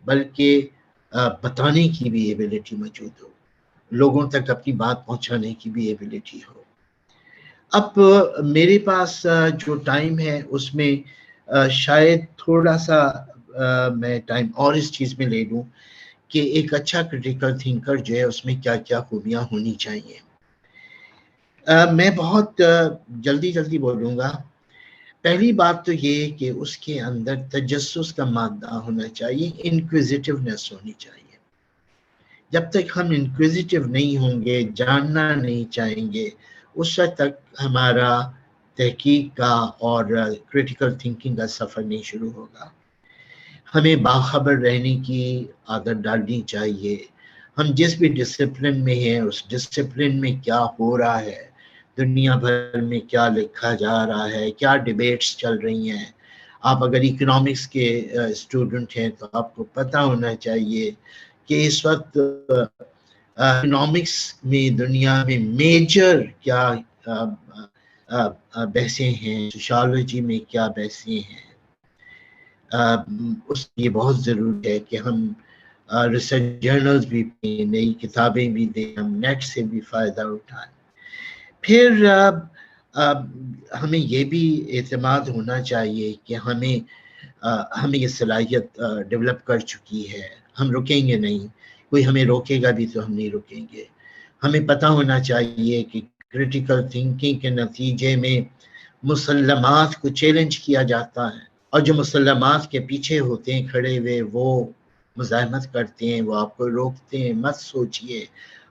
بلکہ بتانے کی بھی ایبیلٹی موجود ہو، لوگوں تک اپنی بات پہنچانے کی بھی ایبیلٹی ہو۔ اب میرے پاس جو ٹائم ہے اس میں شاید تھوڑا سا میں ٹائم اور اس چیز میں لے لوں کہ ایک اچھا کریٹیکل تھنکر جو ہے اس میں کیا کیا خوبیاں ہونی چاہیے۔ میں بہت جلدی بولوں گا۔ پہلی بات تو یہ کہ اس کے اندر تجسس کا مادہ ہونا چاہیے، انکویزیٹیونیس ہونی چاہیے۔ جب تک ہم انکویزیٹیو نہیں ہوں گے، جاننا نہیں چاہیں گے، اس وقت تک ہمارا تحقیق کا اور کریٹیکل تھنکنگ کا سفر نہیں شروع ہوگا۔ ہمیں باخبر رہنے کی عادت ڈالنی چاہیے۔ ہم جس بھی ڈسپلن میں ہیں اس ڈسپلن میں کیا ہو رہا ہے، دنیا بھر میں کیا لکھا جا رہا ہے، کیا ڈیبیٹس چل رہی ہیں۔ آپ اگر اکنامکس کے اسٹوڈنٹ ہیں تو آپ کو پتہ ہونا چاہیے کہ اس وقت اکنامکس میں دنیا میں میجر کیا بحثیں ہیں، سوشالوجی میں کیا بحثیں ہیں۔ اس لیے بہت ضروری ہے کہ ہم ریسرچ جرنلز بھی پڑھیں، نئی کتابیں بھی دیں، ہم نیٹ سے بھی فائدہ اٹھائیں۔ پھر ہمیں یہ بھی اعتماد ہونا چاہیے کہ ہمیں یہ صلاحیت ڈیولپ کر چکی ہے، ہم رکیں گے نہیں، کوئی ہمیں روکے گا بھی تو ہم نہیں رکیں گے۔ ہمیں پتہ ہونا چاہیے کہ کریٹیکل تھنکنگ کے نتیجے میں مسلمات کو چیلنج کیا جاتا ہے، اور جو مسلمات کے پیچھے ہوتے ہیں کھڑے ہوئے وہ مزاحمت کرتے ہیں، وہ آپ کو روکتے ہیں، مت سوچئے،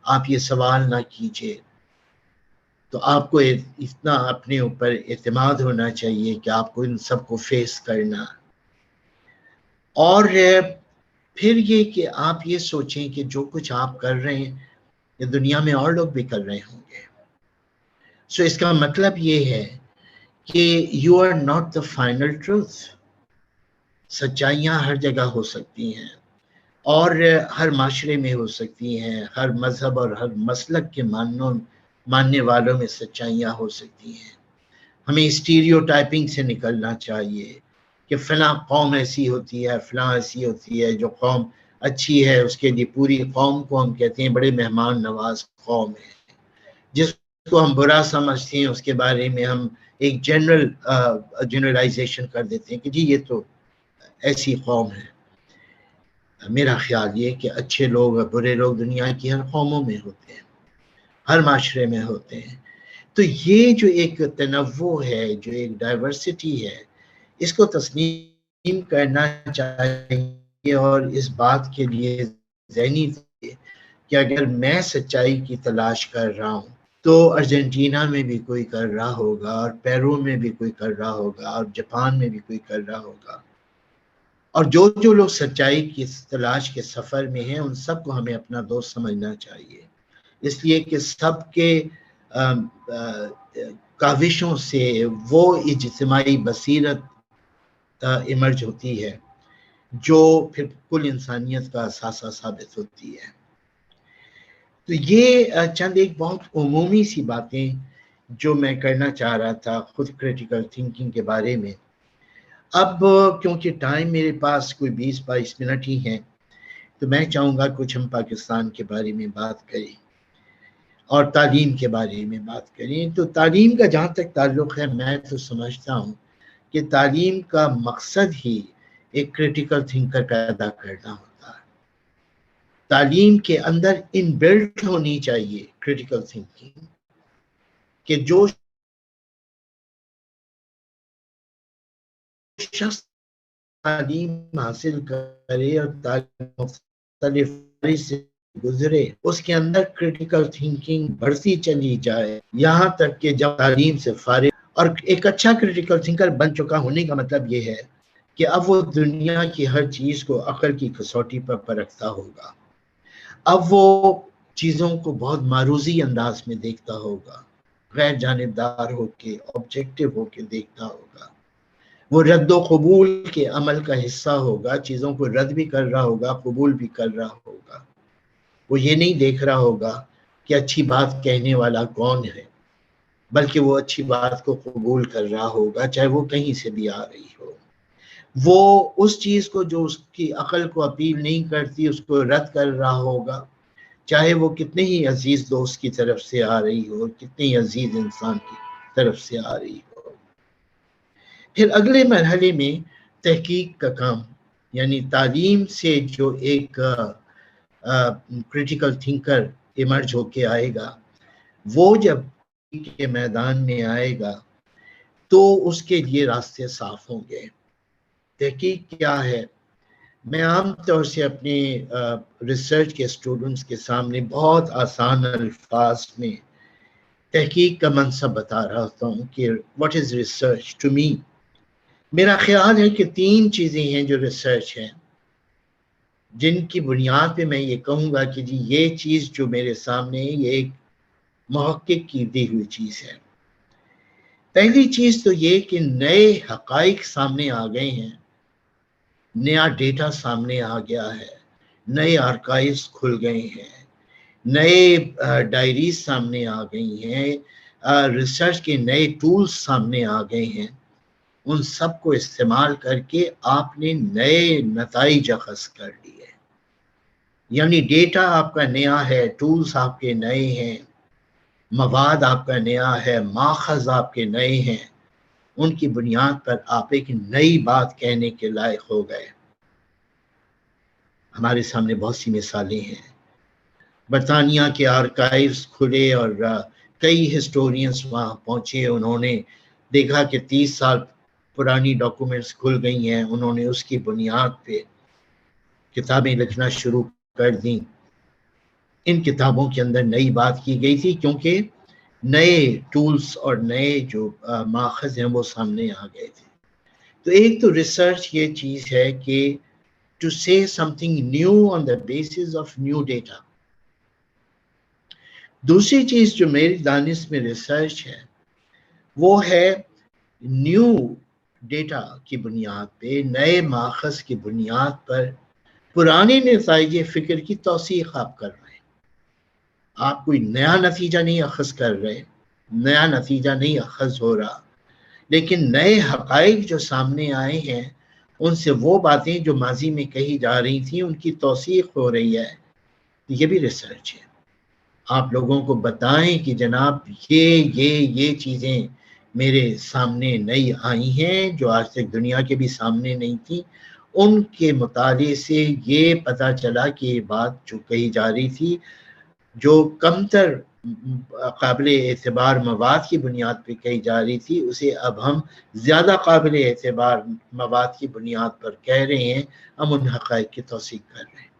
آپ یہ سوال نہ کیجئے۔ تو آپ کو اتنا اپنے اوپر اعتماد ہونا چاہیے کہ آپ کو ان سب کو فیس کرنا. اور پھر یہ کہ آپ یہ سوچیں کہ جو کچھ آپ کر رہے ہیں یہ دنیا میں اور لوگ بھی کر رہے ہوں گے. سو اس کا مطلب یہ ہے کہ you are not the final truth. سچائیاں ہر جگہ ہو سکتی ہیں اور ہر معاشرے میں ہو سکتی ہیں، ہر مذہب اور ہر مسلک کے ماننے والوں میں سچائیاں ہو سکتی ہیں. ہمیں اسٹیریو ٹائپنگ سے نکلنا چاہیے کہ فلاں قوم ایسی ہوتی ہے، فلاں ایسی ہوتی ہے. جو قوم اچھی ہے اس کے لیے پوری قوم کو ہم کہتے ہیں بڑے مہمان نواز قوم ہے. جس کو ہم برا سمجھتے ہیں اس کے بارے میں ہم ایک جنرلائزیشن کر دیتے ہیں کہ جی یہ تو ایسی قوم ہے. میرا خیال یہ کہ اچھے لوگ اور برے لوگ دنیا کی ہر قوموں میں ہوتے ہیں، ہر معاشرے میں ہوتے ہیں. تو یہ جو ایک تنوع ہے، جو ایک ڈائیورسٹی ہے، اس کو تسلیم کرنا چاہیے. اور اس بات کے لیے ذہنی کہ اگر میں سچائی کی تلاش کر رہا ہوں تو ارجنٹینا میں بھی کوئی کر رہا ہوگا، اور پیرو میں بھی کوئی کر رہا ہوگا، اور جاپان میں بھی کوئی کر رہا ہوگا. اور جو لوگ سچائی کی تلاش کے سفر میں ہیں ان سب کو ہمیں اپنا دوست سمجھنا چاہیے، اس لیے کہ سب کے کاوشوں سے وہ اجتماعی بصیرت ایمرج ہوتی ہے جو پھر کل انسانیت کا اثاثہ ثابت ہوتی ہے. تو یہ چند ایک بہت عمومی سی باتیں جو میں کرنا چاہ رہا تھا خود کریٹیکل تھنکنگ کے بارے میں. اب کیونکہ ٹائم میرے پاس کوئی 20-22 منٹ ہی ہیں تو میں چاہوں گا کچھ ہم پاکستان کے بارے میں بات کریں اور تعلیم کے بارے میں بات کریں. تو تعلیم کا جہاں تک تعلق ہے میں تو سمجھتا ہوں کہ تعلیم کا مقصد ہی ایک کریٹیکل تھنکر پیدا کرنا ہوتا ہے. تعلیم کے اندر ان بلٹ ہونی چاہیے کریٹیکل تھنکنگ کہ جو شخص تعلیم حاصل کرے اور تعلیم مختلف سے گزرے اس کے اندر کریٹیکل تھنکنگ بڑھتی چلی جائے، یہاں تک کہ جب تعلیم سے فارغ اور ایک اچھا کریٹیکل تھنکر بن چکا ہونے کا مطلب یہ ہے کہ اب وہ دنیا کی ہر چیز کو عقل کی کسوٹی پر پرکھتا ہوگا. اب وہ چیزوں کو بہت معروضی انداز میں دیکھتا ہوگا، غیر جانبدار ہو کے آبجیکٹو ہو کے دیکھتا ہوگا. وہ رد و قبول کے عمل کا حصہ ہوگا، چیزوں کو رد بھی کر رہا ہوگا، قبول بھی کر رہا ہوگا. وہ یہ نہیں دیکھ رہا ہوگا کہ اچھی بات کہنے والا کون ہے، بلکہ وہ اچھی بات کو قبول کر رہا ہوگا چاہے وہ کہیں سے بھی آ رہی ہو. وہ اس چیز کو جو اس کی عقل کو اپیل نہیں کرتی اس کو رد کر رہا ہوگا، چاہے وہ کتنے ہی عزیز دوست کی طرف سے آ رہی ہو، کتنے ہی عزیز انسان کی طرف سے آ رہی ہو. پھر اگلے مرحلے میں تحقیق کا کام، یعنی تعلیم سے جو ایک کریٹیکل تھنکر ایمرج ہو کے آئے گا وہ جب کے میدان میں آئے گا تو اس کے لیے راستے صاف ہوں گے. تحقیق کیا ہے؟ میں عام طور سے اپنے ریسرچ کے اسٹوڈنٹس کے سامنے بہت آسان الفاظ میں تحقیق کا منصب بتا رہا ہوتا ہوں کہ what is research to me. میرا خیال ہے کہ 3 چیزیں ہیں جو ریسرچ ہیں، جن کی بنیاد پہ میں یہ کہوں گا کہ جی یہ چیز جو میرے سامنے ہے یہ ایک محقق کی دی ہوئی چیز ہے. پہلی چیز تو یہ کہ نئے حقائق سامنے آ گئے ہیں، نیا ڈیٹا سامنے آ گیا ہے، نئے آرکائیوز کھل گئے ہیں، نئے ڈائریز سامنے آ گئی ہیں، ریسرچ کے نئے ٹولز سامنے آ گئے ہیں. ان سب کو استعمال کر کے آپ نے نئے نتائج اخذ کر لیے، یعنی ڈیٹا آپ کا نیا ہے، ٹولز آپ کے نئے ہیں، مواد آپ کا نیا ہے، ماخذ آپ کے نئے ہیں. ان کی بنیاد پر آپ ایک نئی بات کہنے کے لائق ہو گئے. ہمارے سامنے بہت سی مثالیں ہیں. برطانیہ کے آرکائیوز کھلے اور کئی ہسٹورینز وہاں پہنچے، انہوں نے دیکھا کہ 30 سال پرانی ڈاکومنٹس کھل گئی ہیں. انہوں نے اس کی بنیاد پہ کتابیں لکھنا شروع کر دیں. ان کتابوں کے اندر نئی بات کی گئی تھی کیونکہ نئے ٹولز اور نئے جو ماخذ ہیں وہ سامنے آ گئے تھے. تو ایک تو ریسرچ یہ چیز ہے کہ ٹو سے some thing new on the basis of new data. دوسری چیز جو میری دانش میں ریسرچ ہے وہ ہے نیو ڈیٹا کی بنیاد پہ، نئے ماخذ کی بنیاد پر پرانے نتائج فکر کی توثیق آپ کر رہے ہیں. آپ کوئی نیا نتیجہ نہیں اخذ کر رہے، نیا نتیجہ نہیں اخذ ہو رہا، لیکن نئے حقائق جو سامنے آئے ہیں ان سے وہ باتیں جو ماضی میں کہی جا رہی تھیں ان کی توثیق ہو رہی ہے. یہ بھی ریسرچ ہے. آپ لوگوں کو بتائیں کہ جناب یہ چیزیں میرے سامنے نئی آئی ہیں جو آج تک دنیا کے بھی سامنے نہیں تھیں. ان کے مطالعے سے یہ پتہ چلا کہ یہ بات جو کہی جا رہی تھی، جو کمتر قابل اعتبار مواد کی بنیاد پہ کہی جا رہی تھی، اسے اب ہم زیادہ قابل اعتبار مواد کی بنیاد پر کہہ رہے ہیں، ہم ان حقائق کی توثیق کر رہے ہیں.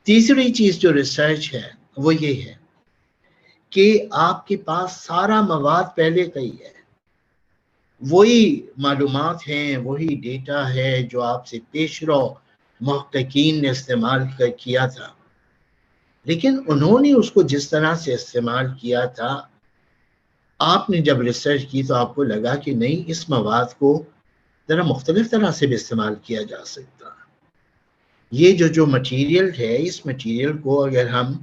تیسری چیز جو ریسرچ ہے وہ یہ ہے کہ آپ کے پاس سارا مواد پہلے کا ہی ہے، وہی معلومات ہیں، وہی ڈیٹا ہے جو آپ سے پیشرو محققین نے استعمال کیا تھا، لیکن انہوں نے اس کو جس طرح سے استعمال کیا تھا، آپ نے جب ریسرچ کی تو آپ کو لگا کہ نہیں، اس مواد کو ذرا مختلف طرح سے بھی استعمال کیا جا سکتا. یہ جو مٹیریل ہے، اس مٹیریل کو اگر ہم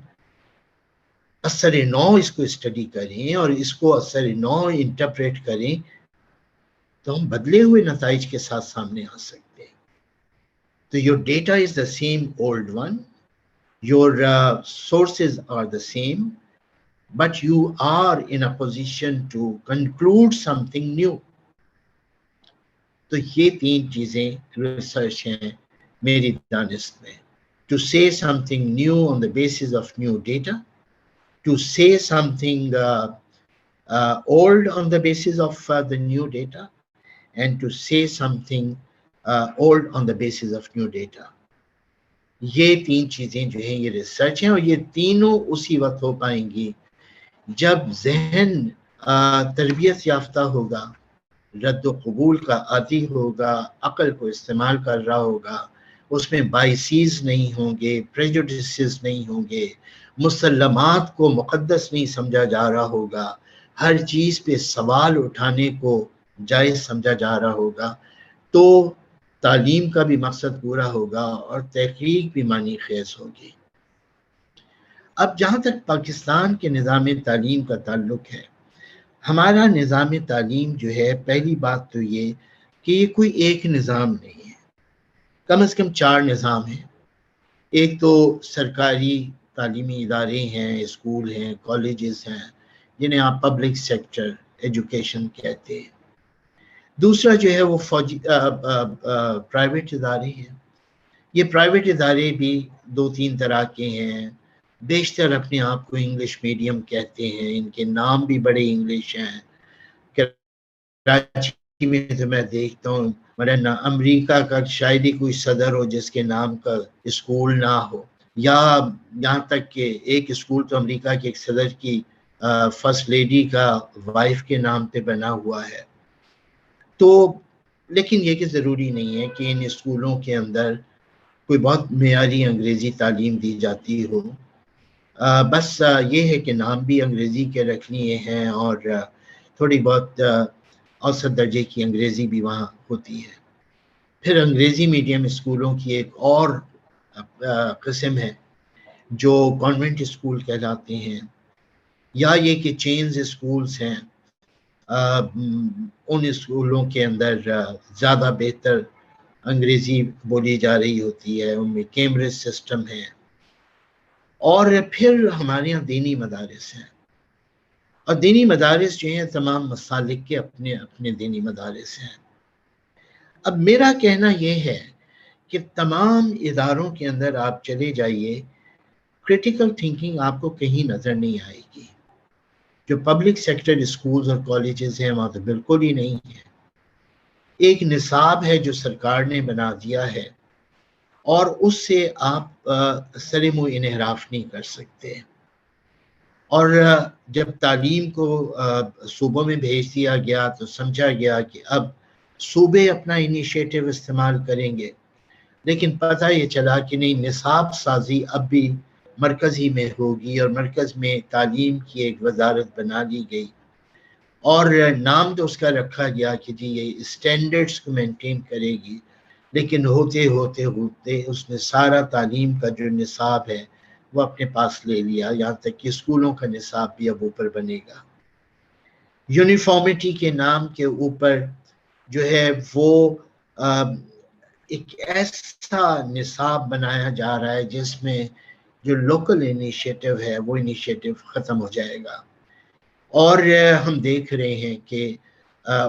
اثر نو اس کو اسٹڈی کریں اور اس کو اثر نو انٹرپریٹ کریں تو ہم بدلے ہوئے نتائج کے ساتھ سامنے آ سکتے ہیں. تو your data is the same old one, your sources are the same, but you are in a position to conclude something new. تو یہ تین چیزیں ریسرچ ہیں میری دانست میں. To say something new on the basis of new data, to say something old on the basis of the new data, and to say something old on the basis of new data. یہ تین چیزیں جو ہیں یہ ریسرچ ہیں، اور یہ تینوں اسی وقت ہو پائیں گی جب ذہن تربیت یافتہ ہوگا، رد و قبول کا عادی ہوگا، عقل کو استعمال کر رہا ہوگا، اس میں بائسیز نہیں ہوں گے، پریجوڈسز نہیں ہوں گے، مسلمات کو مقدس نہیں سمجھا جا رہا ہوگا، ہر چیز پہ سوال اٹھانے کو جائز سمجھا جا رہا ہوگا، تو تعلیم کا بھی مقصد پورا ہوگا اور تحقیق بھی معنی خیز ہوگی. اب جہاں تک پاکستان کے نظام تعلیم کا تعلق ہے، ہمارا نظام تعلیم جو ہے، پہلی بات تو یہ کہ یہ کوئی ایک نظام نہیں ہے، کم از کم 4 نظام ہیں. ایک تو سرکاری تعلیمی ادارے ہیں، اسکول ہیں، کالجز ہیں، جنہیں آپ پبلک سیکٹر ایجوکیشن کہتے ہیں. دوسرا جو ہے وہ فوجی پرائیویٹ ادارے ہیں. یہ پرائیویٹ ادارے بھی 2-3 طرح کے ہیں، بیشتر اپنے آپ کو انگلش میڈیم کہتے ہیں، ان کے نام بھی بڑے انگلش ہیں. کراچی میں تو میں دیکھتا ہوں ورنہ امریکہ کا شاید ہی کوئی صدر ہو جس کے نام کا اسکول نہ ہو، یا یہاں تک کہ ایک اسکول تو امریکہ کے ایک صدر کی فرسٹ لیڈی کا وائف کے نام پہ بنا ہوا ہے. تو لیکن یہ کہ ضروری نہیں ہے کہ ان اسکولوں کے اندر کوئی بہت معیاری انگریزی تعلیم دی جاتی ہو، بس یہ ہے کہ نام بھی انگریزی کے رکھ لیے ہیں اور تھوڑی بہت اوسط درجے کی انگریزی بھی وہاں ہوتی ہے. پھر انگریزی میڈیم اسکولوں کی ایک اور قسم ہے جو کانوینٹ اسکول کہلاتے ہیں، یا یہ کہ چینز اسکولز ہیں. ان اسکولوں کے اندر زیادہ بہتر انگریزی بولی جا رہی ہوتی ہے، ان میں کیمبرج سسٹم ہے. اور پھر ہمارے یہاں دینی مدارس ہیں، اور دینی مدارس جو ہیں تمام مسالک کے اپنے اپنے دینی مدارس ہیں. اب میرا کہنا یہ ہے کہ تمام اداروں کے اندر آپ چلے جائیے، کریٹیکل تھنکنگ آپ کو کہیں نظر نہیں آئے گی. جو پبلک سیکٹر اسکولز اور کالجز ہیں وہاں تو بالکل ہی نہیں ہے. ایک نصاب ہے جو سرکار نے بنا دیا ہے اور اس سے آپ سر منہ انحراف نہیں کر سکتے. اور جب تعلیم کو صوبوں میں بھیج دیا گیا تو سمجھا گیا کہ اب صوبے اپنا انیشیٹو استعمال کریں گے، لیکن پتہ یہ چلا کہ نہیں، نصاب سازی اب بھی مرکزی میں ہوگی، اور مرکز میں تعلیم کی ایک وزارت بنا لی گئی، اور نام تو اس کا رکھا گیا کہ جی یہ اسٹینڈرڈز کو مینٹین کرے گی، لیکن ہوتے ہوتے ہوتے اس نے سارا تعلیم کا جو نصاب ہے وہ اپنے پاس لے لیا، یہاں تک کہ اسکولوں کا نصاب بھی اب اوپر بنے گا۔ یونیفارمٹی کے نام کے اوپر جو ہے وہ ایک ایسا نصاب بنایا جا رہا ہے جس میں جو لوکل انیشیٹو ہے وہ انیشیٹو ختم ہو جائے گا، اور ہم دیکھ رہے ہیں کہ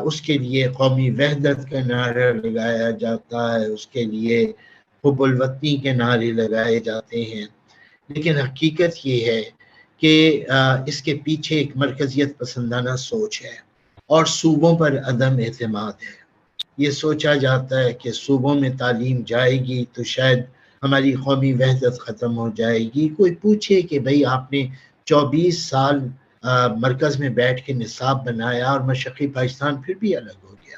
اس کے لیے قومی وحدت کا نعرہ لگایا جاتا ہے، اس کے لیے حب الوطنی کے نعرے لگائے جاتے ہیں، لیکن حقیقت یہ ہے کہ اس کے پیچھے ایک مرکزیت پسندانہ سوچ ہے اور صوبوں پر عدم اعتماد ہے۔ یہ سوچا جاتا ہے کہ صوبوں میں تعلیم جائے گی تو شاید ہماری قومی وحدت ختم ہو جائے گی۔ کوئی پوچھے کہ بھئی آپ نے 24 سال مرکز میں بیٹھ کے نصاب بنایا اور مشرقی پاکستان پھر بھی الگ ہو گیا،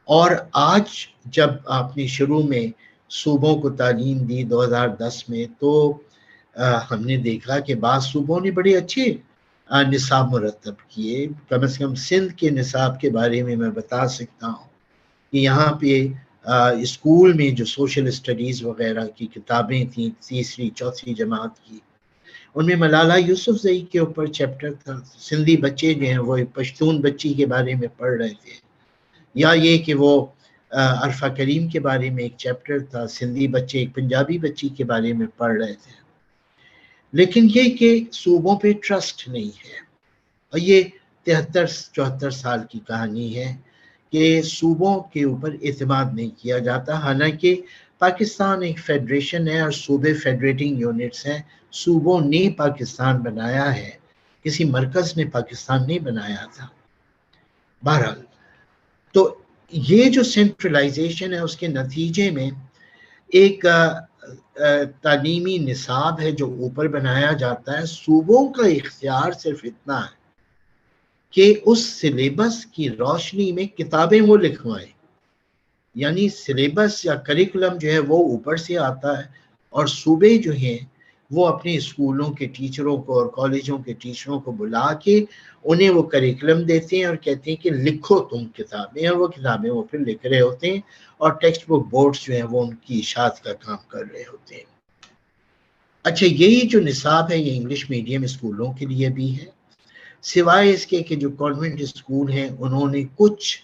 اور آج جب آپ نے شروع میں صوبوں کو تعلیم دی 2010 میں، تو ہم نے دیکھا کہ بعض صوبوں نے بڑے اچھے نصاب مرتب کیے۔ کم از کم سندھ کے نصاب کے بارے میں بتا سکتا ہوں کہ یہاں پہ اسکول میں جو سوشل اسٹڈیز وغیرہ کی کتابیں تھیں 3ری 4ری جماعت کی، ان میں ملالہ یوسفزئی کے اوپر چیپٹر تھا، سندھی بچے جو ہیں وہ ایک پشتون بچی کے بارے میں پڑھ رہے تھے، یا یہ کہ وہ عرفہ کریم کے بارے میں ایک چیپٹر تھا، سندھی بچے ایک پنجابی بچی کے بارے میں پڑھ رہے تھے۔ لیکن یہ کہ صوبوں پہ ٹرسٹ نہیں ہے، اور یہ 73-74 سال کی کہانی ہے کہ صوبوں کے اوپر اعتماد نہیں کیا جاتا، حالانکہ پاکستان ایک فیڈریشن ہے اور صوبے فیڈریٹنگ یونٹس ہیں۔ صوبوں نے پاکستان بنایا ہے، کسی مرکز نے پاکستان نہیں بنایا تھا۔ بہرحال تو یہ جو سینٹرلائزیشن ہے اس کے نتیجے میں ایک تعلیمی نصاب ہے جو اوپر بنایا جاتا ہے۔ صوبوں کا اختیار صرف اتنا ہے کہ اس سلیبس کی روشنی میں کتابیں وہ لکھوائیں، یعنی سلیبس یا کریکولم جو ہے وہ اوپر سے آتا ہے، اور صوبے جو ہیں وہ اپنے اسکولوں کے ٹیچروں کو اور کالجوں کے ٹیچروں کو بلا کے انہیں وہ کریکولم دیتے ہیں اور کہتے ہیں کہ لکھو تم کتابیں، اور وہ کتابیں وہ پھر لکھ رہے ہوتے ہیں، اور ٹیکسٹ بک بورڈز جو ہیں وہ ان کی اشاعت کا کام کر رہے ہوتے ہیں۔ اچھا، یہی جو نصاب ہے یہ انگلش میڈیم اسکولوں کے لیے بھی ہے، سوائے اس کے کہ جو کانوینٹ اسکول ہیں انہوں نے کچھ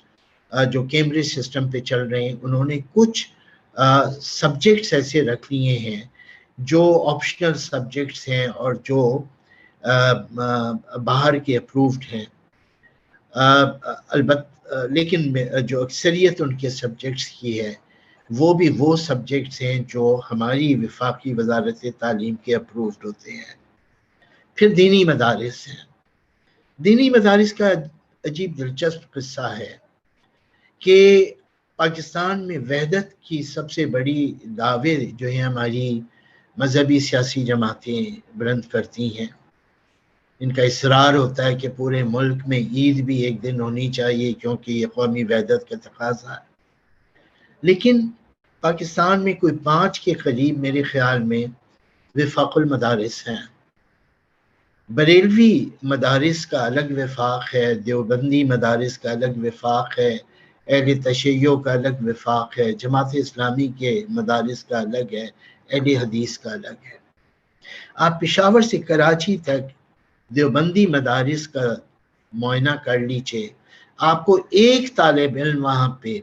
جو کیمبرج سسٹم پہ چل رہے ہیں انہوں نے کچھ سبجیکٹس ایسے رکھ لیے ہیں جو آپشنل سبجیکٹس ہیں اور جو باہر کے اپرووڈ ہیں، لیکن جو اکثریت ان کے سبجیکٹس کی ہے وہ بھی وہ سبجیکٹس ہیں جو ہماری وفاقی وزارت تعلیم کے اپرووڈ ہوتے ہیں۔ پھر دینی مدارس ہیں۔ دینی مدارس کا عجیب دلچسپ قصہ ہے کہ پاکستان میں وحدت کی سب سے بڑی دعوے جو ہیں ہماری مذہبی سیاسی جماعتیں بلند کرتی ہیں، ان کا اصرار ہوتا ہے کہ پورے ملک میں عید بھی ایک دن ہونی چاہیے کیونکہ یہ قومی وحدت کا تقاضا ہے، لیکن پاکستان میں کوئی 5 کے قریب میرے خیال میں وفاق المدارس ہیں۔ بریلوی مدارس کا الگ وفاق ہے، دیوبندی مدارس کا الگ وفاق ہے، اہل تشیع کا الگ وفاق ہے، جماعت اسلامی کے مدارس کا الگ ہے، اہل حدیث کا الگ ہے۔ آپ پشاور سے کراچی تک دیوبندی مدارس کا معائنہ کر لیجیے، آپ کو ایک طالب علم وہاں پہ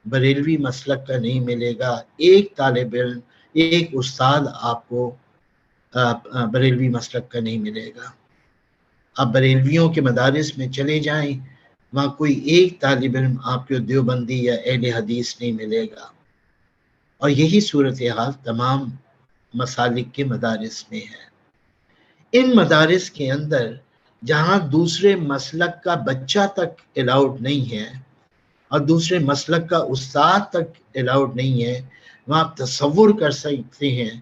بریلوی مسلک کا نہیں ملے گا، ایک طالب علم، ایک استاد آپ کو بریلوی مسلک کا نہیں ملے گا۔ آپ بریلویوں کے مدارس میں چلے جائیں، وہاں کوئی ایک طالب علم آپ کو دیوبندی یا اہل حدیث نہیں ملے گا، اور یہی صورتحال تمام مسالک کے مدارس میں ہے۔ ان مدارس کے اندر جہاں دوسرے مسلک کا بچہ تک الاؤڈ نہیں ہے اور دوسرے مسلک کا استاد تک الاؤڈ نہیں ہے، وہاں آپ تصور کر سکتے ہیں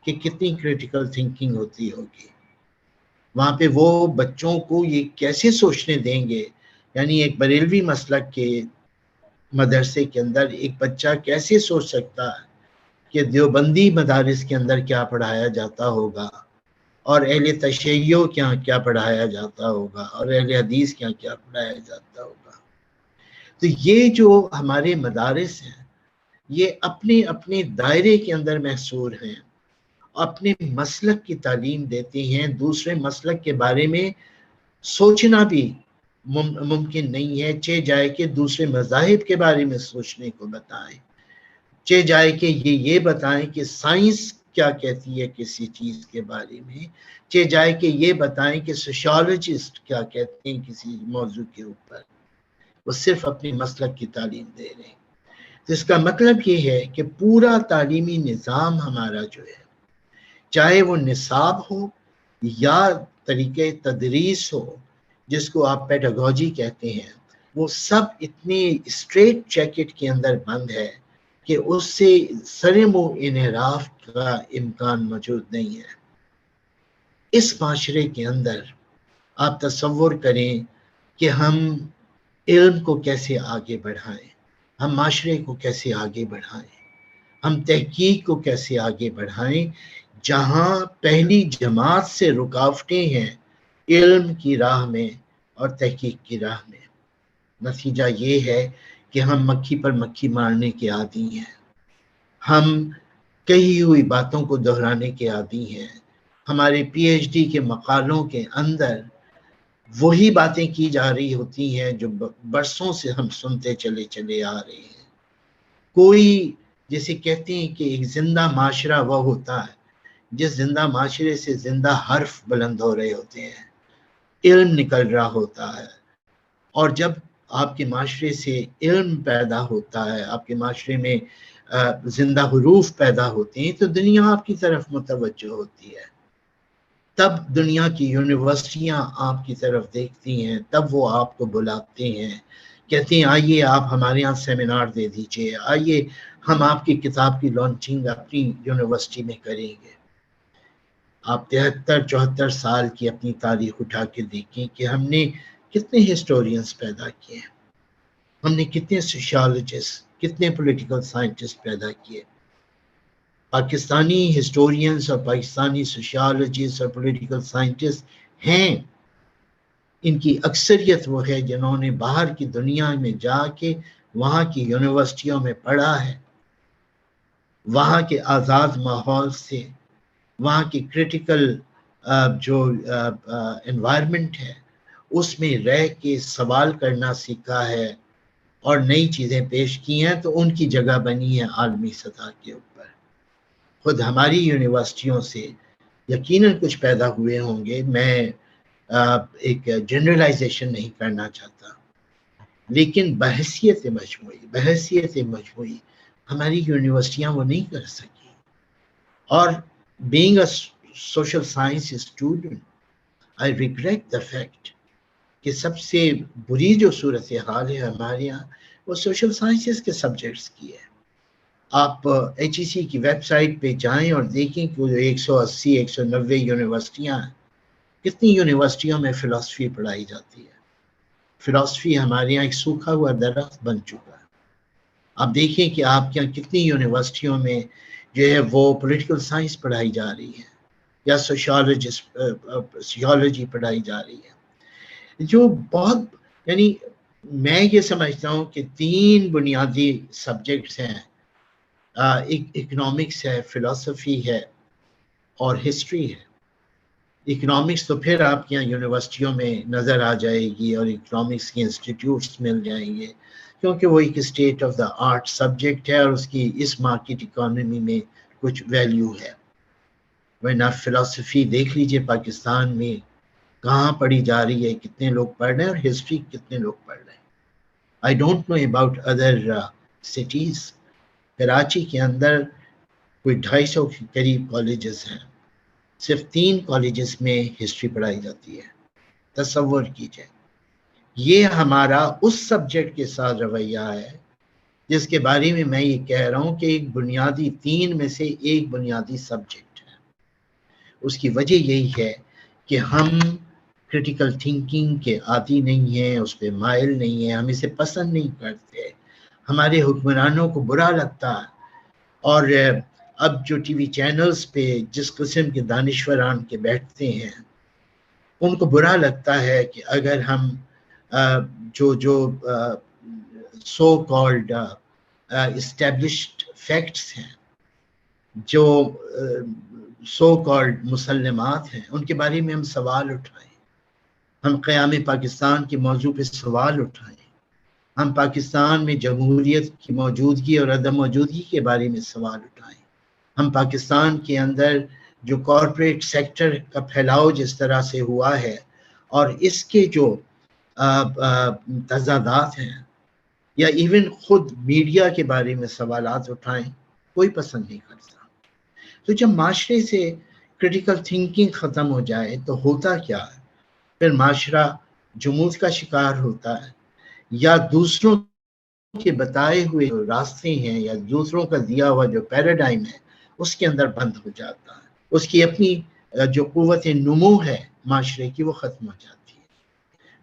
کہ کتنی کریٹیکل تھنکنگ ہوتی ہوگی۔ وہاں پہ وہ بچوں کو یہ کیسے سوچنے دیں گے؟ یعنی ایک بریلوی مسلک کے مدرسے کے اندر ایک بچہ کیسے سوچ سکتا ہے کہ دیوبندی مدارس کے اندر کیا پڑھایا جاتا ہوگا، اور اہل تشیع کے یہاں کیا پڑھایا جاتا ہوگا، اور اہل حدیث کے یہاں کیا پڑھایا جاتا ہوگا؟ تو یہ جو ہمارے مدارس ہیں یہ اپنے اپنے دائرے کے اندر محصور ہیں، اپنے مسلک کی تعلیم دیتے ہیں، دوسرے مسلک کے بارے میں سوچنا بھی ممکن نہیں ہے، چہ جائے کہ دوسرے مذاہب کے بارے میں سوچنے کو بتائیں، چہ جائے کہ یہ بتائیں کہ سائنس کیا کہتی ہے کسی چیز کے بارے میں، چہ جائے کہ یہ بتائیں کہ سوشیالوجسٹ کیا کہتے ہیں کسی موضوع کے اوپر، وہ صرف اپنے مسلک کی تعلیم دے رہے ہیں۔ تو اس کا مطلب یہ ہے کہ پورا تعلیمی نظام ہمارا جو ہے، چاہے وہ نصاب ہو یا طریقہ تدریس ہو، جس کو آپ پیڈاگوجی کہتے ہیں، وہ سب اتنے اسٹریٹ جیکٹ کے اندر بند ہے کہ اس سے سرم و انحراف کا امکان موجود نہیں ہے۔ اس معاشرے کے اندر آپ تصور کریں کہ ہم علم کو کیسے آگے بڑھائیں، ہم معاشرے کو کیسے آگے بڑھائیں، ہم تحقیق کو کیسے آگے بڑھائیں، جہاں پہلی جماعت سے رکاوٹیں ہیں علم کی راہ میں اور تحقیق کی راہ میں۔ نتیجہ یہ ہے کہ ہم مکھی پر مکھی مارنے کے عادی ہیں، ہم کہی ہوئی باتوں کو دہرانے کے عادی ہیں، ہمارے پی ایچ ڈی کے مقالوں کے اندر وہی باتیں کی جا رہی ہوتی ہیں جو برسوں سے ہم سنتے چلے آ رہے ہیں۔ کوئی جیسے کہتے ہیں کہ ایک زندہ معاشرہ وہ ہوتا ہے جس زندہ معاشرے سے زندہ حرف بلند ہو رہے ہوتے ہیں، علم نکل رہا ہوتا ہے، اور جب آپ کے معاشرے سے علم پیدا ہوتا ہے، آپ کے معاشرے میں زندہ حروف پیدا ہوتے ہیں، تو دنیا آپ کی طرف متوجہ ہوتی ہے، تب دنیا کی یونیورسٹیاں آپ کی طرف دیکھتی ہیں، تب وہ آپ کو بلاتے ہیں، کہتے ہیں آئیے آپ ہمارے یہاں سیمینار دے دیجئے، آئیے ہم آپ کی کتاب کی لانچنگ اپنی یونیورسٹی میں کریں گے۔ آپ 73-74 سال کی اپنی تاریخ اٹھا کے دیکھیں کہ ہم نے کتنے ہسٹورینز پیدا کیے، ہم نے کتنے سوشیالوجسٹ، کتنے پولیٹیکل سائنٹسٹ پیدا کیے۔ پاکستانی ہسٹورینز اور پاکستانی سوشیالوجسٹ اور پولیٹیکل سائنٹسٹ ہیں، ان کی اکثریت وہ ہے جنہوں نے باہر کی دنیا میں جا کے وہاں کی یونیورسٹیوں میں پڑھا ہے، وہاں کے آزاد ماحول سے، وہاں کی کریٹیکل جو انوائرمنٹ ہے اس میں رہ کے سوال کرنا سیکھا ہے اور نئی چیزیں پیش کی ہیں، تو ان کی جگہ بنی ہے عالمی سطح کے اوپر۔ خود ہماری یونیورسٹیوں سے یقیناً کچھ پیدا ہوئے ہوں گے، میں ایک جنرلائزیشن نہیں کرنا چاہتا، لیکن بحیثیت مجموعی ہماری یونیورسٹیاں وہ نہیں کر سکی۔ اور being a social science student, I regret the fact کہ سب سے بری جو صورتحال ہے ہمارے یہاں وہ سوشل سائنسز کے سبجیکٹس کی ہے۔ آپ HEC کی ویب سائٹ پہ جائیں اور دیکھیں کہ 180-190 یونیورسٹیاں ہیں، کتنی یونیورسٹیوں میں فلسفی پڑھائی جاتی ہے۔ فلسفی ہمارے یہاں ایک سوکھا ہوا درخت بن چکا ہے۔ آپ دیکھیں کہ آپ کے یہاں کتنی یونیورسٹیوں میں جو ہے وہ پولیٹیکل سائنس پڑھائی جا رہی ہے یا سوشیالوجی پڑھائی جا رہی ہے، جو بہت یعنی میں یہ سمجھتا ہوں کہ 3 بنیادی سبجیکٹس ہیں، اکنامکس ہے، فلسفی ہے اور ہسٹری ہے۔ اکنامکس تو پھر آپ کے یہاں یونیورسٹیوں میں نظر آ جائے گی اور اکنامکس کے انسٹیٹیوٹس مل جائیں گے، کیونکہ وہ ایک state of the art subject ہے اور اس کی اس مارکیٹ اکانومی میں کچھ ویلیو ہے۔ ورنہ فلسفی دیکھ لیجئے پاکستان میں کہاں پڑھی جا رہی ہے، کتنے لوگ پڑھ رہے ہیں، اور ہسٹری کتنے لوگ پڑھ رہے ہیں۔ I don't know about other cities. Karachi کے اندر کوئی 250 کے قریب کالجز ہیں، صرف 3 کالجز میں ہسٹری پڑھائی جاتی ہے۔ تصور کیجئے، یہ ہمارا اس سبجیکٹ کے ساتھ رویہ ہے جس کے بارے میں میں یہ کہہ رہا ہوں کہ ایک بنیادی 3 میں سے ایک بنیادی سبجیکٹ ہے۔ اس کی وجہ یہی ہے کہ ہم کرٹیکل تھنکنگ کے عادی نہیں ہیں، اس پہ مائل نہیں ہیں، ہم اسے پسند نہیں کرتے، ہمارے حکمرانوں کو برا لگتا ہے. اور اب جو ٹی وی چینلز پہ جس قسم کے دانشوران کے بیٹھتے ہیں ان کو برا لگتا ہے کہ اگر ہم جو سو کالڈ اسٹیبلشڈ فیکٹس ہیں، جو سو کالڈ مسلمات ہیں، ان کے بارے میں ہم سوال اٹھائیں، ہم قیام پاکستان کے موضوع پہ سوال اٹھائیں، ہم پاکستان میں جمہوریت کی موجودگی اور عدم موجودگی کے بارے میں سوال اٹھائیں، ہم پاکستان کے اندر جو کارپوریٹ سیکٹر کا پھیلاؤ جس طرح سے ہوا ہے اور اس کے جو تضادات ہیں، یا ایون خود میڈیا کے بارے میں سوالات اٹھائیں، کوئی پسند نہیں کرتا. تو جب معاشرے سے کرٹیکل تھنکنگ ختم ہو جائے تو ہوتا کیا ہے؟ پھر معاشرہ جمود کا شکار ہوتا ہے، یا دوسروں کے بتائے ہوئے جو راستے ہیں یا دوسروں کا دیا ہوا جو پیراڈائم ہے اس کے اندر بند ہو جاتا ہے، اس کی اپنی جو قوت نمو ہے معاشرے کی وہ ختم ہو جاتی ہے.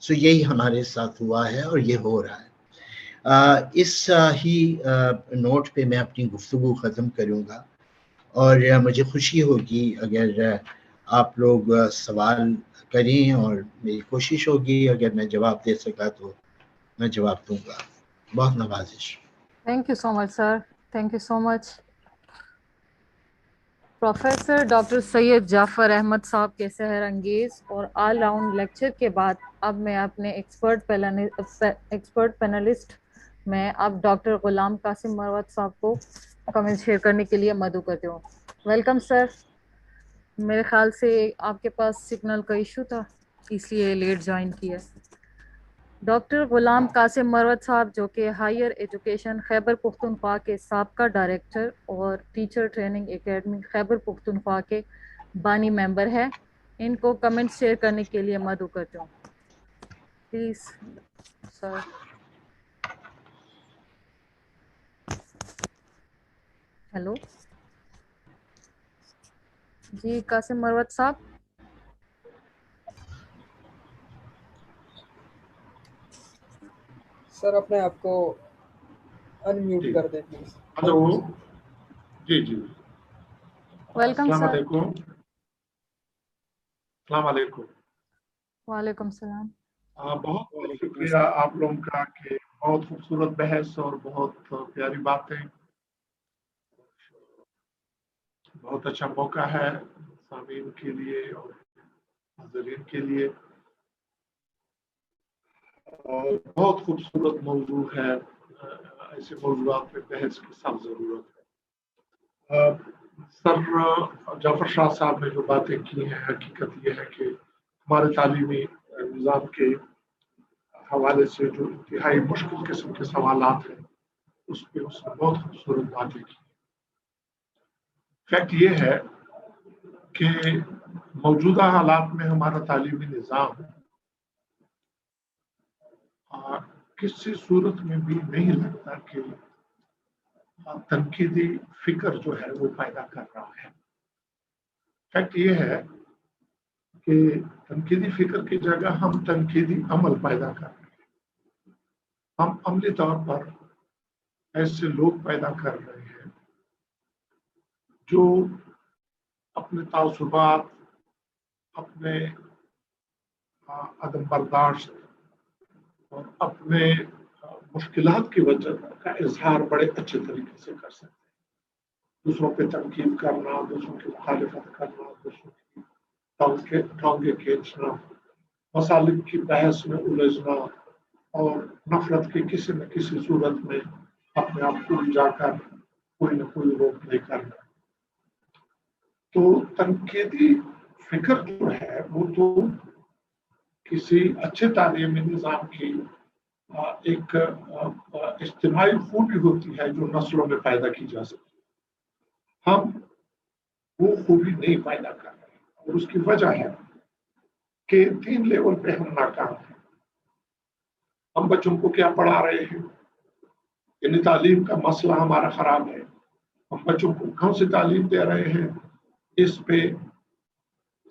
سو یہی ہمارے ساتھ ہوا ہے اور یہ ہو رہا ہے. اس ہی نوٹ پہ میں اپنی گفتگو ختم کروں گا، اور مجھے خوشی ہوگی اگر آپ لوگ سوال کریں، اور میری کوشش ہوگی اگر میں جواب دے سکا تو میں جواب دوں گا. بہت نوازش. Thank you so much sir, thank you so much. Professor doctor Syed Jafar Ahmed sahab کے سحر انگیز اور آل راؤنڈ لیکچر کے بعد اب میں اپنے ایکسپرٹ پینلسٹ میں اب ڈاکٹر غلام قاسم مروت صاحب کو کمنٹ شیئر کرنے کے لیے مدعو کرتی ہوں. Welcome sir. میرے خیال سے آپ کے پاس سگنل کا ایشو تھا اس لیے لیٹ جوائن کیا. ڈاکٹر غلام قاسم مروت صاحب جو کہ ہائر ایجوکیشن خیبر پختونخوا کے سابقہ ڈائریکٹر اور teacher training academy Khyber Pakhtunkhwa کے بانی ممبر ہے، ان کو کمنٹ شیئر کرنے کے لیے مدعو کرتی ہوں. Please sir. Hello ji Qasim Marwat صاحب. سر اپنے آپ کو انمیوٹ کر دیں پلیز. ہلو جی جی ویلکم السلام سر. علیکم. السلام علیکم. وعلیکم السلام. بہت بہت شکریہ آپ لوگوں کا کہ بہت خوبصورت بحث اور بہت پیاری باتیں. بہت اچھا موقع ہے سامعین کے لیے اور حاضرین کے لیے، اور بہت خوبصورت موضوع ہے. ایسے موضوعات پہ بحث کی سخت ضرورت ہے. سر جعفر شاہ صاحب نے جو باتیں کی ہیں حقیقت یہ ہے کہ ہمارے تعلیمی نظام کے حوالے سے جو انتہائی مشکل قسم کے سوالات ہیں اس پہ اس نے بہت خوبصورت باتیں کی. فیکٹ یہ ہے کہ موجودہ حالات میں ہمارا تعلیمی نظام کسی صورت میں بھی نہیں لگتا کہ تنقیدی فکر جو ہے وہ پیدا کر رہا ہے. فیکٹ یہ ہے کہ تنقیدی فکر کی جگہ ہم تنقیدی عمل پیدا کر رہے ہیں. ہم عملی طور پر ایسے لوگ پیدا کر رہے ہیں جو اپنے تعصبات، اپنے عدم برداشت اور اپنے مشکلات کی وجہ کا اظہار بڑے اچھے طریقے سے کر سکتے ہیں. دوسروں پہ تنقید کرنا، دوسروں کی مخالفت کرنا، دوسروں کی ٹانگیں کھینچنا، مسالک کی بحث میں الجھنا اور نفرت کی کسی نہ کسی صورت میں اپنے آپ کو الجھا کر کوئی نہ کوئی روک نہیں کرنا. تو تنقیدی فکر جو ہے وہ تو کسی اچھے تعلیمی نظام کی ایک اجتماعی خوبی ہوتی ہے جو نسلوں میں پیدا کی جا سکتی. ہم وہ خوبی نہیں پیدا کر رہے اور اس کی وجہ ہے کہ 3 لیول پہ ہم ناکام ہیں. ہم بچوں کو کیا پڑھا رہے ہیں، یعنی تعلیم کا مسئلہ ہمارا خراب ہے. ہم بچوں کو کون سی تعلیم دے رہے ہیں، اس پہ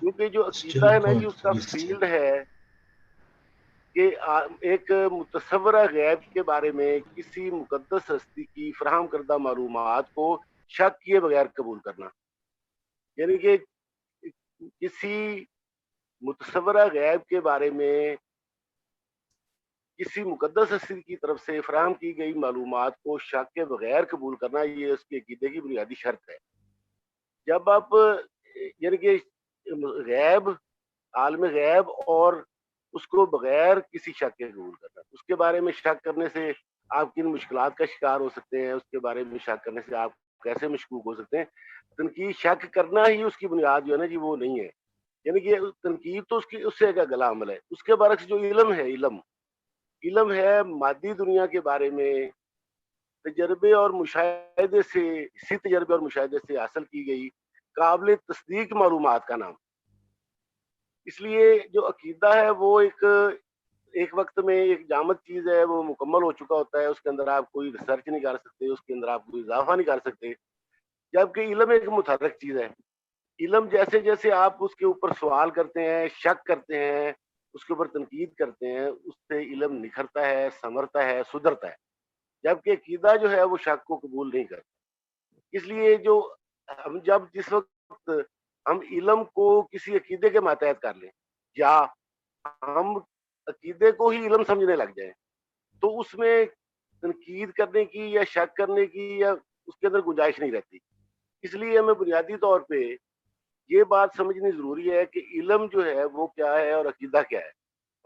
کیونکہ جو عقیدہ ہے نا جی اس کا فیلڈ ہے کہ ایک متصورہ غیب کے بارے میں کسی مقدس ہستی کی فراہم کردہ معلومات کو شک کیے بغیر قبول کرنا، یعنی کہ کسی متصورہ غیب کے بارے میں کسی مقدس ہستی کی طرف سے فراہم کی گئی معلومات کو شک کے بغیر قبول کرنا، یہ اس کے عقیدے کی بنیادی شرط ہے۔ جب آپ یعنی کہ غیب، عالم غیب اور اس کو بغیر کسی شک کے قبول کرنا، اس کے بارے میں شک کرنے سے آپ کن مشکلات کا شکار ہو سکتے ہیں، اس کے بارے میں شک کرنے سے آپ کیسے مشکوک ہو سکتے ہیں۔ تنقید، شک کرنا ہی اس کی بنیاد جو ہے نا جی وہ نہیں ہے، یعنی کہ تنقید تو اس سے ایک اگلا عمل ہے۔ اس کے برعکس جو علم ہے، علم ہے مادی دنیا کے بارے میں تجربے اور مشاہدے سے، اسی تجربے اور مشاہدے سے حاصل کی گئی قابل تصدیق معلومات کا نام۔ اس لیے جو عقیدہ ہے وہ ایک وقت میں ایک جامد چیز ہے، وہ مکمل ہو چکا ہوتا ہے، اس کے اندر آپ کوئی ریسرچ نہیں کر سکتے، اس کے اندر آپ کوئی اضافہ نہیں کر سکتے، جبکہ علم ایک متحرک چیز ہے۔ علم جیسے جیسے آپ اس کے اوپر سوال کرتے ہیں، شک کرتے ہیں، اس کے اوپر تنقید کرتے ہیں، اس سے علم نکھرتا ہے، سنورتا ہے، سدھرتا ہے، جبکہ عقیدہ جو ہے وہ شک کو قبول نہیں کرتا۔ اس لیے جو ہم جس وقت ہم علم کو کسی عقیدے کے ماتحت کر لیں یا ہم عقیدے کو ہی علم سمجھنے لگ جائیں تو اس میں تنقید کرنے کی یا شک کرنے کی یا اس کے اندر گنجائش نہیں رہتی۔ اس لیے ہمیں بنیادی طور پہ یہ بات سمجھنی ضروری ہے کہ علم جو ہے وہ کیا ہے اور عقیدہ کیا ہے،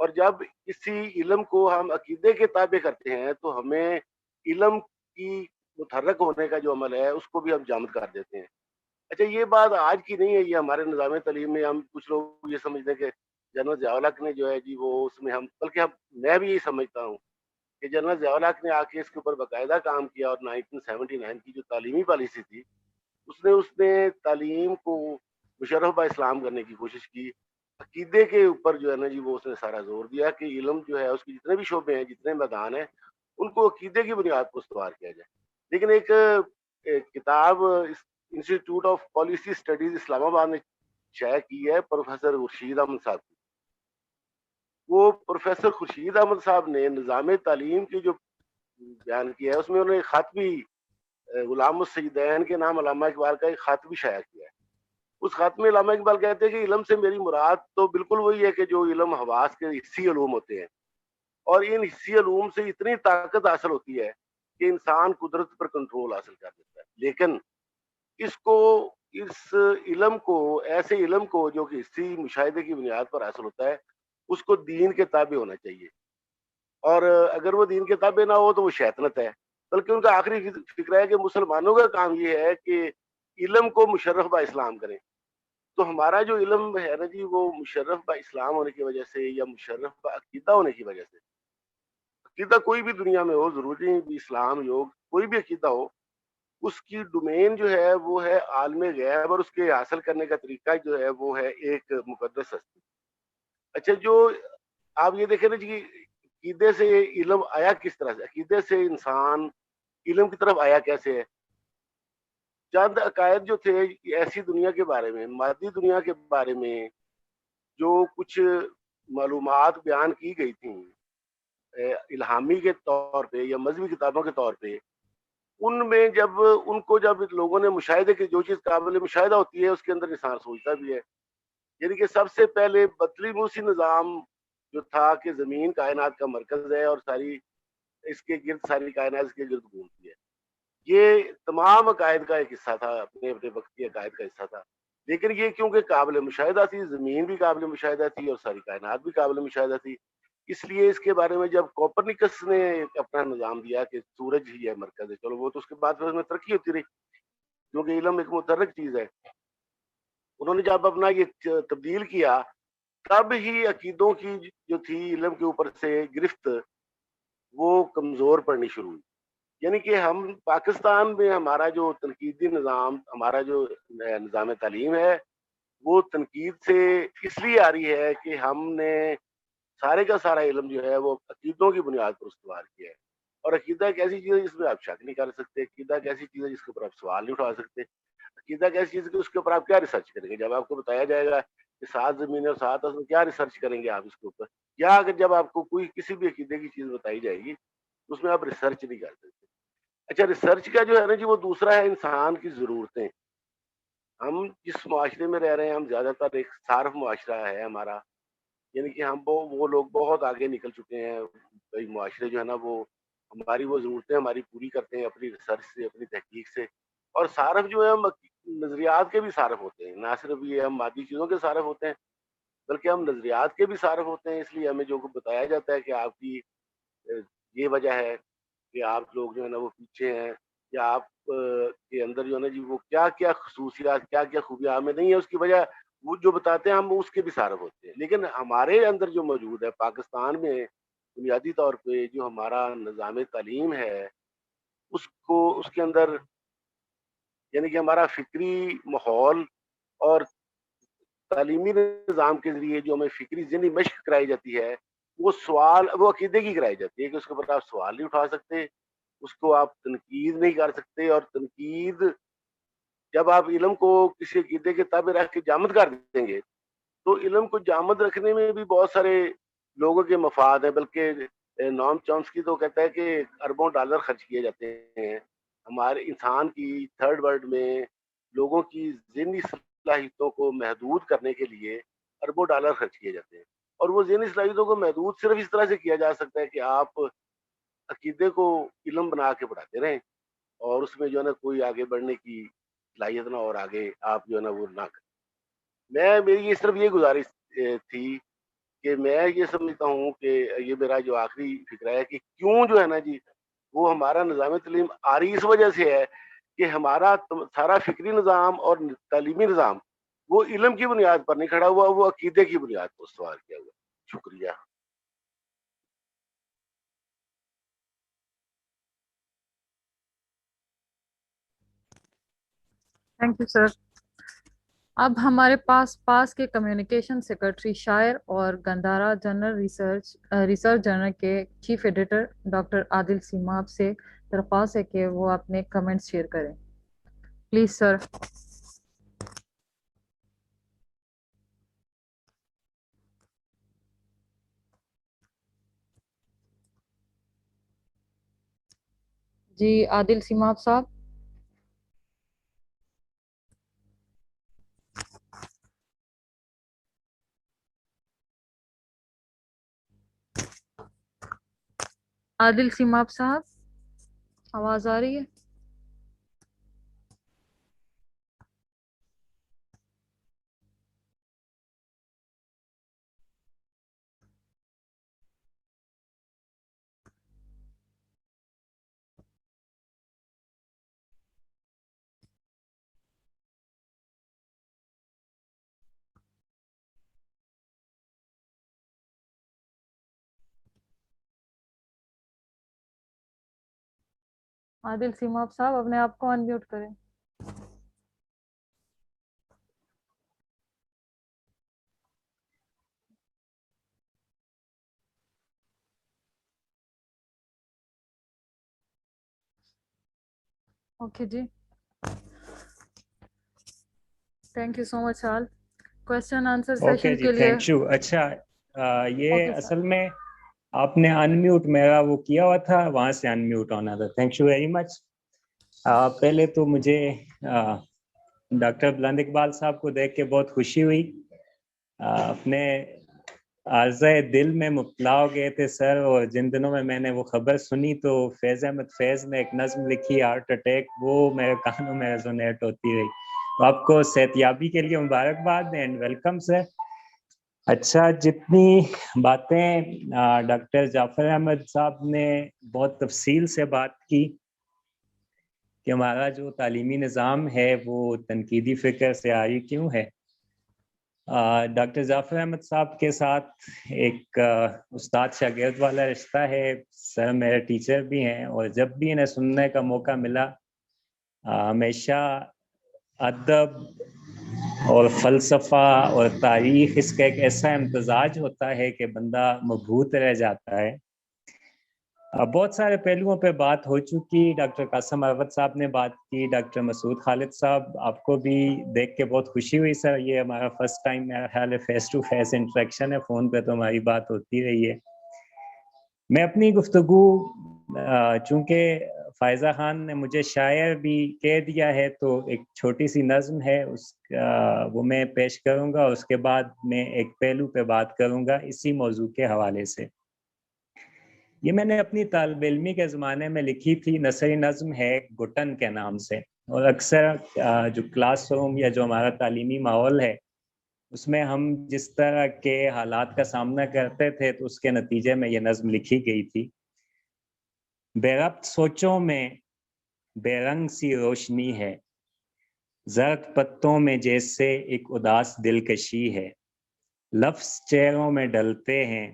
اور جب کسی علم کو ہم عقیدے کے تابع کرتے ہیں تو ہمیں علم کی متحرک ہونے کا جو عمل ہے اس کو بھی ہم جامد کر دیتے ہیں۔ اچھا، یہ بات آج کی نہیں ہے، یہ ہمارے نظام تعلیم میں ہم کچھ لوگ یہ سمجھتے ہیں کہ جنرل ضیاء الحق نے جو ہے جی وہ اس میں بلکہ میں بھی یہی سمجھتا ہوں کہ جنرل ضیاء الحق نے آ کے اس کے اوپر باقاعدہ کام کیا، اور 1979 کی جو تعلیمی پالیسی تھی اس نے تعلیم کو مشرف با اسلام کرنے کی کوشش کی۔ عقیدے کے اوپر جو ہے نا جی وہ اس نے سارا زور دیا کہ علم جو ہے اس کے جتنے بھی شعبے ہیں، جتنے میدان ہیں، ان کو عقیدے کی بنیاد پر استوار کیا جائے۔ لیکن ایک کتاب انسٹیٹیوٹ آف پالیسی اسٹڈیز اسلام آباد نے شائع کی ہے پروفیسر خورشید احمد صاحب کی۔ وہ پروفیسر خورشید احمد صاحب نے نظام تعلیم کی جو بیان کیا ہے اس میں انہوں نے ایک خط بھی غلام السیدین کے نام علامہ اقبال کا ایک خط بھی شائع کیا ہے۔ اس خط میں علامہ اقبال کہتے ہیں کہ علم سے میری مراد تو بالکل وہی ہے کہ جو علم حواس کے حسی علوم ہوتے ہیں، اور ان حسی علوم سے اتنی طاقت حاصل ہوتی ہے کہ انسان قدرت پر کنٹرول حاصل کر دیتا ہے، لیکن اس علم کو، ایسے علم کو جو کہ حسی مشاہدے کی بنیاد پر حاصل ہوتا ہے، اس کو دین کے تابع ہونا چاہیے، اور اگر وہ دین کے تابع نہ ہو تو وہ شیطنت ہے۔ بلکہ ان کا آخری فکر ہے کہ مسلمانوں کا کام یہ ہے کہ علم کو مشرف با اسلام کریں۔ تو ہمارا جو علم ہے نا جی وہ مشرف با اسلام ہونے کی وجہ سے یا مشرف با عقیدہ ہونے کی وجہ سے، عقیدہ کوئی بھی دنیا میں ہو، ضروری نہیں بھی اسلام، یوگ، کوئی بھی عقیدہ ہو، اس کی ڈومین جو ہے وہ ہے عالم غیب، اور اس کے حاصل کرنے کا طریقہ جو ہے وہ ہے ایک مقدس ہستی۔ اچھا، جو آپ یہ دیکھیں نا جی عقیدے سے علم آیا کس طرح سے، عقیدے سے انسان علم کی طرف آیا کیسے ہے؟ چند عقائد جو تھے ایسی دنیا کے بارے میں، مادی دنیا کے بارے میں جو کچھ معلومات بیان کی گئی تھیں الہامی کے طور پہ یا مذہبی کتابوں کے طور پہ، ان میں جب لوگوں نے مشاہدے کی، جو چیز قابل مشاہدہ ہوتی ہے اس کے اندر انسان سوچتا بھی ہے۔ یعنی کہ سب سے پہلے بطلیموسی نظام جو تھا کہ زمین کائنات کا مرکز ہے اور ساری اس کے گرد، ساری کائنات اس کے گرد گھومتی ہے، یہ تمام عقائد کا ایک حصہ تھا، اپنے اپنے وقت کے عقائد کا حصہ تھا۔ لیکن یہ کیونکہ قابل مشاہدہ تھی، زمین بھی قابل مشاہدہ تھی اور ساری کائنات بھی قابل مشاہدہ تھی، اس لیے اس کے بارے میں جب کوپرنیکس نے اپنا نظام دیا کہ سورج ہی ہے مرکز ہے، چلو وہ تو اس کے بعد میں ترقی ہوتی رہی کیونکہ علم ایک متحرک چیز ہے۔ انہوں نے جب اپنا یہ تبدیل کیا تب ہی عقیدوں کی جو تھی علم کے اوپر سے گرفت وہ کمزور پڑنی شروع ہوئی۔ یعنی کہ ہم پاکستان میں ہمارا جو تنقیدی نظام، ہمارا جو نظام تعلیم ہے وہ تنقید سے اس لیے آ رہی ہے کہ ہم نے سارے کا سارا علم جو ہے وہ عقیدوں کی بنیاد پر استوار کیا ہے، اور عقیدہ ایک ایسی چیز ہے جس میں آپ شک نہیں کر سکتے، عقیدہ ایک ایسی چیز ہے جس کے اوپر آپ سوال نہیں اٹھا سکتے، عقیدہ ایک ایسی چیز ہے کہ اس کے اوپر آپ کیا ریسرچ کریں گے؟ جب آپ کو بتایا جائے گا کہ 7 زمینیں اور 7 آسمان، کیا ریسرچ کریں گے آپ اس کے اوپر؟ یا اگر جب آپ کو کوئی کسی بھی عقیدے کی چیز بتائی جائے گی اس میں آپ ریسرچ نہیں کر سکتے. اچھا ریسرچ کا جو ہے نا جی وہ دوسرا ہے انسان کی ضرورتیں. ہم جس معاشرے میں رہ رہے ہیں ہم زیادہ تر ایک صارف معاشرہ ہے ہمارا، یعنی کہ ہم وہ لوگ بہت آگے نکل چکے ہیں. کئی معاشرے جو ہے نا وہ ہماری وہ ضرورتیں ہماری پوری کرتے ہیں اپنی ریسرچ سے، اپنی تحقیق سے. اور صارف جو ہے ہم نظریات کے بھی صارف ہوتے ہیں، نہ صرف یہ ہم مادی چیزوں کے صارف ہوتے ہیں بلکہ ہم نظریات کے بھی صارف ہوتے ہیں. اس لیے ہمیں جو بتایا جاتا ہے کہ آپ کی یہ وجہ ہے کہ آپ لوگ جو ہے نا وہ پیچھے ہیں، یا آپ کے اندر جو ہے نا جی وہ کیا کیا خصوصیات، کیا کیا خوبیاں ہمیں نہیں ہے، اس کی وجہ وہ جو بتاتے ہیں ہم اس کے بھی صارف ہوتے ہیں. لیکن ہمارے اندر جو موجود ہے پاکستان میں بنیادی طور پہ جو ہمارا نظام تعلیم ہے اس کے اندر یعنی کہ ہمارا فکری ماحول اور تعلیمی نظام کے ذریعے جو ہمیں فکری ذہنی مشق کرائی جاتی ہے وہ عقیدے کی کرائی جاتی ہے کہ اس کے اوپر آپ سوال نہیں اٹھا سکتے، اس کو آپ تنقید نہیں کر سکتے. اور تنقید جب آپ علم کو کسی عقیدے کے تابع رکھ کے جامد کر دیں گے تو علم کو جامد رکھنے میں بھی بہت سارے لوگوں کے مفاد ہیں. بلکہ نوم چومسکی تو کہتا ہے کہ اربوں ڈالر خرچ کیے جاتے ہیں ہمارے انسان کی تھرڈ ورلڈ میں لوگوں کی ذہنی صلاحیتوں کو محدود کرنے کے لیے اربوں ڈالر خرچ کیے جاتے ہیں. اور وہ ذہنی صلاحیتوں کو محدود صرف اس طرح سے کیا جا سکتا ہے کہ آپ عقیدے کو علم بنا کے پڑھاتے رہیں اور اس میں جو ہے نا کوئی آگے بڑھنے کی صلاحیت نہ اور آگے آپ جو ہے نا وہ نہ کریں. میری صرف یہ گزارش تھی کہ میں یہ سمجھتا ہوں کہ یہ میرا جو آخری فکر ہے کہ کیوں جو ہے نا جی وہ ہمارا نظام تعلیم آری اس وجہ سے ہے کہ ہمارا سارا فکری نظام اور تعلیمی نظام وہ علم کی بنیاد پر نہیں کھڑا ہوا، وہ عقیدے کی بنیاد پر استوار کیا ہوا. شکریہ. Thank you sir. اب ہمارے پاس کے کمیونیکیشن سیکرٹری، شاعر اور گندھارا جنرل ریسرچ جرنل کے chief editor doctor Adil Seemab سے درخواست ہے کہ وہ اپنے کمنٹس شیئر کریں. Please sir. جی عادل سیماب صاحب. عادل سیماب صاحب آواز آ رہی ہے؟ عادل سیماب صاحب اپنے آپ کو انمیوٹ کریں. اوکے جی. تھینک یو سو مچ سال. کوشچن آنسر سیشن کے لیے. Thank you. اچھا یہ Okay, اصل میں آپ نے انمیوٹ میرا وہ کیا ہوا تھا، وہاں سے انمیوٹ ہونا تھا. تھینک یو ویری مچ. پہلے تو مجھے ڈاکٹر بلند اقبال صاحب کو دیکھ کے بہت خوشی ہوئی. اپنے عارضۂ دل میں مبتلا ہو گئے تھے سر، اور جن دنوں میں نے وہ خبر سنی تو فیض احمد فیض نے ایک نظم لکھی ہارٹ اٹیک، وہ میرے کانوں میں ریزونیٹ ہوتی رہی. تو آپ کو صحت یابی کے لیے مبارکباد اینڈ ویلکم سر. اچھا، جتنی باتیں ڈاکٹر جعفر احمد صاحب نے بہت تفصیل سے بات کی کہ ہمارا جو تعلیمی نظام ہے وہ تنقیدی فکر سے عاری کیوں ہے. ڈاکٹر جعفر احمد صاحب کے ساتھ ایک استاد شاگرد والا رشتہ ہے. سر میرے ٹیچر بھی ہیں، اور جب بھی انہیں سننے کا موقع ملا ہمیشہ ادب اور فلسفہ اور تاریخ، اس کا ایک ایسا امتزاج ہوتا ہے کہ بندہ مبہوت رہ جاتا ہے. بہت سارے پہلوؤں پہ بات ہو چکی. ڈاکٹر قاسم عروت صاحب نے بات کی, ڈاکٹر مسعود خالد صاحب, آپ کو بھی دیکھ کے بہت خوشی ہوئی سر. یہ ہمارا فرسٹ ٹائم میرا خیال ہے فیس ٹو فیس انٹریکشن ہے, فون پہ تو ہماری بات ہوتی رہی ہے. میں اپنی گفتگو چونکہ فائزہ خان نے مجھے شاعر بھی کہہ دیا ہے تو ایک چھوٹی سی نظم ہے وہ میں پیش کروں گا, اس کے بعد میں ایک پہلو پہ بات کروں گا اسی موضوع کے حوالے سے. یہ میں نے اپنی طالب علمی کے زمانے میں لکھی تھی, نثری نظم ہے گھٹن کے نام سے, اور اکثر جو کلاس روم یا جو ہمارا تعلیمی ماحول ہے اس میں ہم جس طرح کے حالات کا سامنا کرتے تھے تو اس کے نتیجے میں یہ نظم لکھی گئی تھی. بے ربط سوچوں میں بے رنگ سی روشنی ہے, زرد پتوں میں جیسے ایک اداس دلکشی ہے. لفظ چہروں میں ڈلتے ہیں,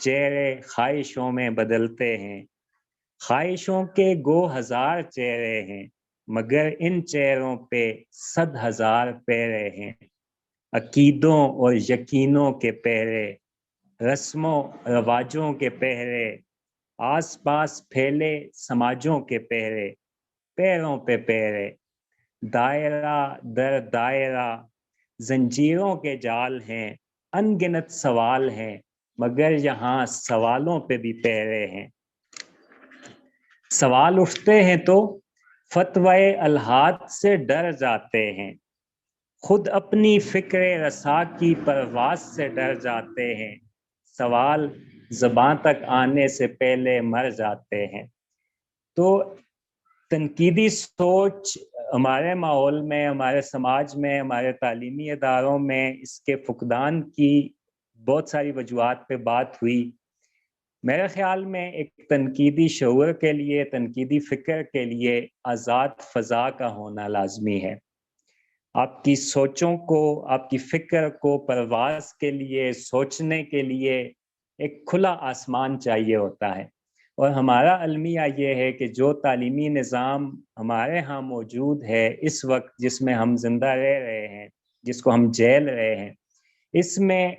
چہرے خواہشوں میں بدلتے ہیں. خواہشوں کے گو ہزار چہرے ہیں, مگر ان چہروں پہ 100,000 پیرے ہیں. عقیدوں اور یقینوں کے پہرے, رسموں رواجوں کے پہرے, آس پاس پھیلے سماجوں کے پہرے, پیروں پہ پیرے. دائرہ در دائرہ زنجیروں کے جال ہیں, ان گنت سوال ہیں, مگر یہاں سوالوں پہ بھی پہرے ہیں. سوال اٹھتے ہیں تو فتوی الحاد سے ڈر جاتے ہیں, خود اپنی فکر رسا کی پرواز سے ڈر جاتے ہیں. سوال زباں تک آنے سے پہلے مر جاتے ہیں. تو تنقیدی سوچ ہمارے ماحول میں, ہمارے سماج میں, ہمارے تعلیمی اداروں میں اس کے فقدان کی بہت ساری وجوہات پہ بات ہوئی. میرے خیال میں ایک تنقیدی شعور کے لیے, تنقیدی فکر کے لیے آزاد فضا کا ہونا لازمی ہے. آپ کی سوچوں کو, آپ کی فکر کو پرواز کے لیے, سوچنے کے لیے ایک کھلا آسمان چاہیے ہوتا ہے. اور ہمارا المیہ یہ ہے کہ جو تعلیمی نظام ہمارے ہاں موجود ہے اس وقت, جس میں ہم زندہ رہ رہے ہیں, جس کو ہم جھیل رہے ہیں, اس میں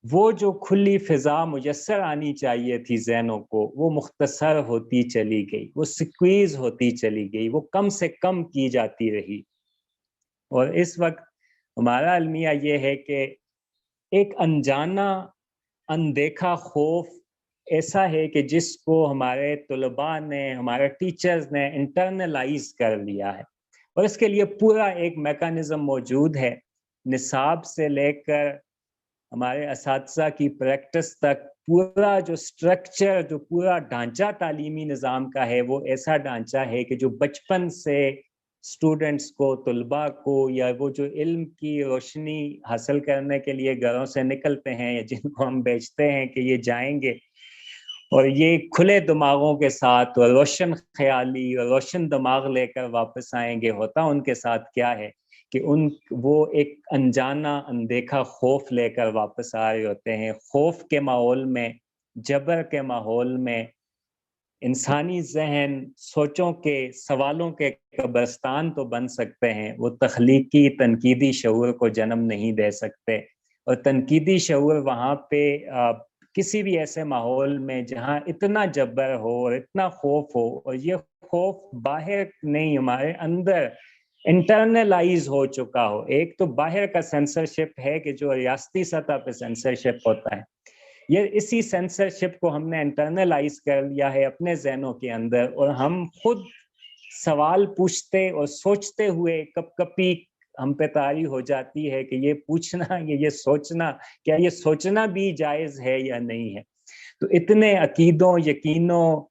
وہ جو کھلی فضا میسر آنی چاہیے تھی ذہنوں کو, وہ مختصر ہوتی چلی گئی, وہ سکویز ہوتی چلی گئی, وہ کم سے کم کی جاتی رہی. اور اس وقت ہمارا المیہ یہ ہے کہ ایک انجانا اندیکھا خوف ایسا ہے کہ جس کو ہمارے طلباء نے, ہمارے ٹیچرز نے انٹرنلائز کر لیا ہے, اور اس کے لیے پورا ایک میکانزم موجود ہے. نصاب سے لے کر ہمارے اساتذہ کی پریکٹس تک پورا جو سٹرکچر, جو پورا ڈھانچہ تعلیمی نظام کا ہے, وہ ایسا ڈھانچہ ہے کہ جو بچپن سے اسٹوڈنٹس کو, طلباء کو, یا وہ جو علم کی روشنی حاصل کرنے کے لیے گھروں سے نکلتے ہیں, یا جن کو ہم بیچتے ہیں کہ یہ جائیں گے اور یہ کھلے دماغوں کے ساتھ اور روشن خیالی اور روشن دماغ لے کر واپس آئیں گے, ہوتا ان کے ساتھ کیا ہے کہ وہ ایک انجانا اندیکھا خوف لے کر واپس آ رہے ہوتے ہیں. خوف کے ماحول میں, جبر کے ماحول میں انسانی ذہن سوچوں کے, سوالوں کے قبرستان تو بن سکتے ہیں, وہ تخلیقی تنقیدی شعور کو جنم نہیں دے سکتے. اور تنقیدی شعور وہاں پہ کسی بھی ایسے ماحول میں جہاں اتنا جبر ہو اور اتنا خوف ہو, اور یہ خوف باہر نہیں, ہمارے اندر انٹرنلائز ہو چکا ہو. ایک تو باہر کا سینسرشپ ہے کہ جو ریاستی سطح پہ سینسرشپ ہوتا ہے, یہ اسی سینسرشپ کو ہم نے انٹرنلائز کر لیا ہے اپنے ذہنوں کے اندر, اور ہم خود سوال پوچھتے اور سوچتے ہوئے کپ کپی ہم پہ طاری ہو جاتی ہے کہ یہ پوچھنا, یہ سوچنا, کیا یہ سوچنا بھی جائز ہے یا نہیں ہے. تو اتنے عقیدوں, یقینوں,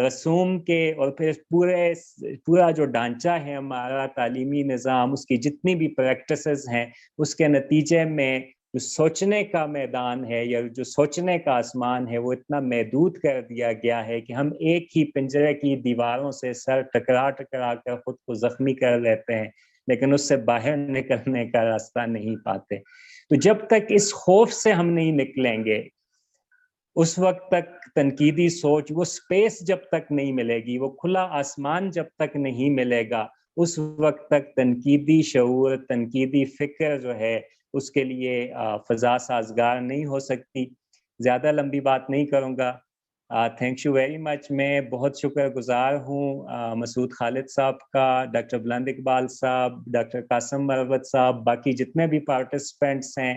رسوم کے, اور پھر پورا جو ڈھانچہ ہے ہمارا تعلیمی نظام, اس کی جتنی بھی پریکٹسز ہیں, اس کے نتیجے میں جو سوچنے کا میدان ہے یا جو سوچنے کا آسمان ہے, وہ اتنا محدود کر دیا گیا ہے کہ ہم ایک ہی پنجرے کی دیواروں سے سر ٹکرا کر خود کو زخمی کر لیتے ہیں, لیکن اس سے باہر نکلنے کا راستہ نہیں پاتے. تو جب تک اس خوف سے ہم نہیں نکلیں گے, اس وقت تک تنقیدی سوچ, وہ سپیس جب تک نہیں ملے گی, وہ کھلا آسمان جب تک نہیں ملے گا, اس وقت تک تنقیدی شعور, تنقیدی فکر جو ہے اس کے لیے فضا سازگار نہیں ہو سکتی. زیادہ لمبی بات نہیں کروں گا. Thank you very much. میں بہت شکر گزار ہوں مسعود خالد صاحب کا, ڈاکٹر بلند اقبال صاحب, ڈاکٹر قاسم مروت صاحب, باقی جتنے بھی پارٹیسپینٹس ہیں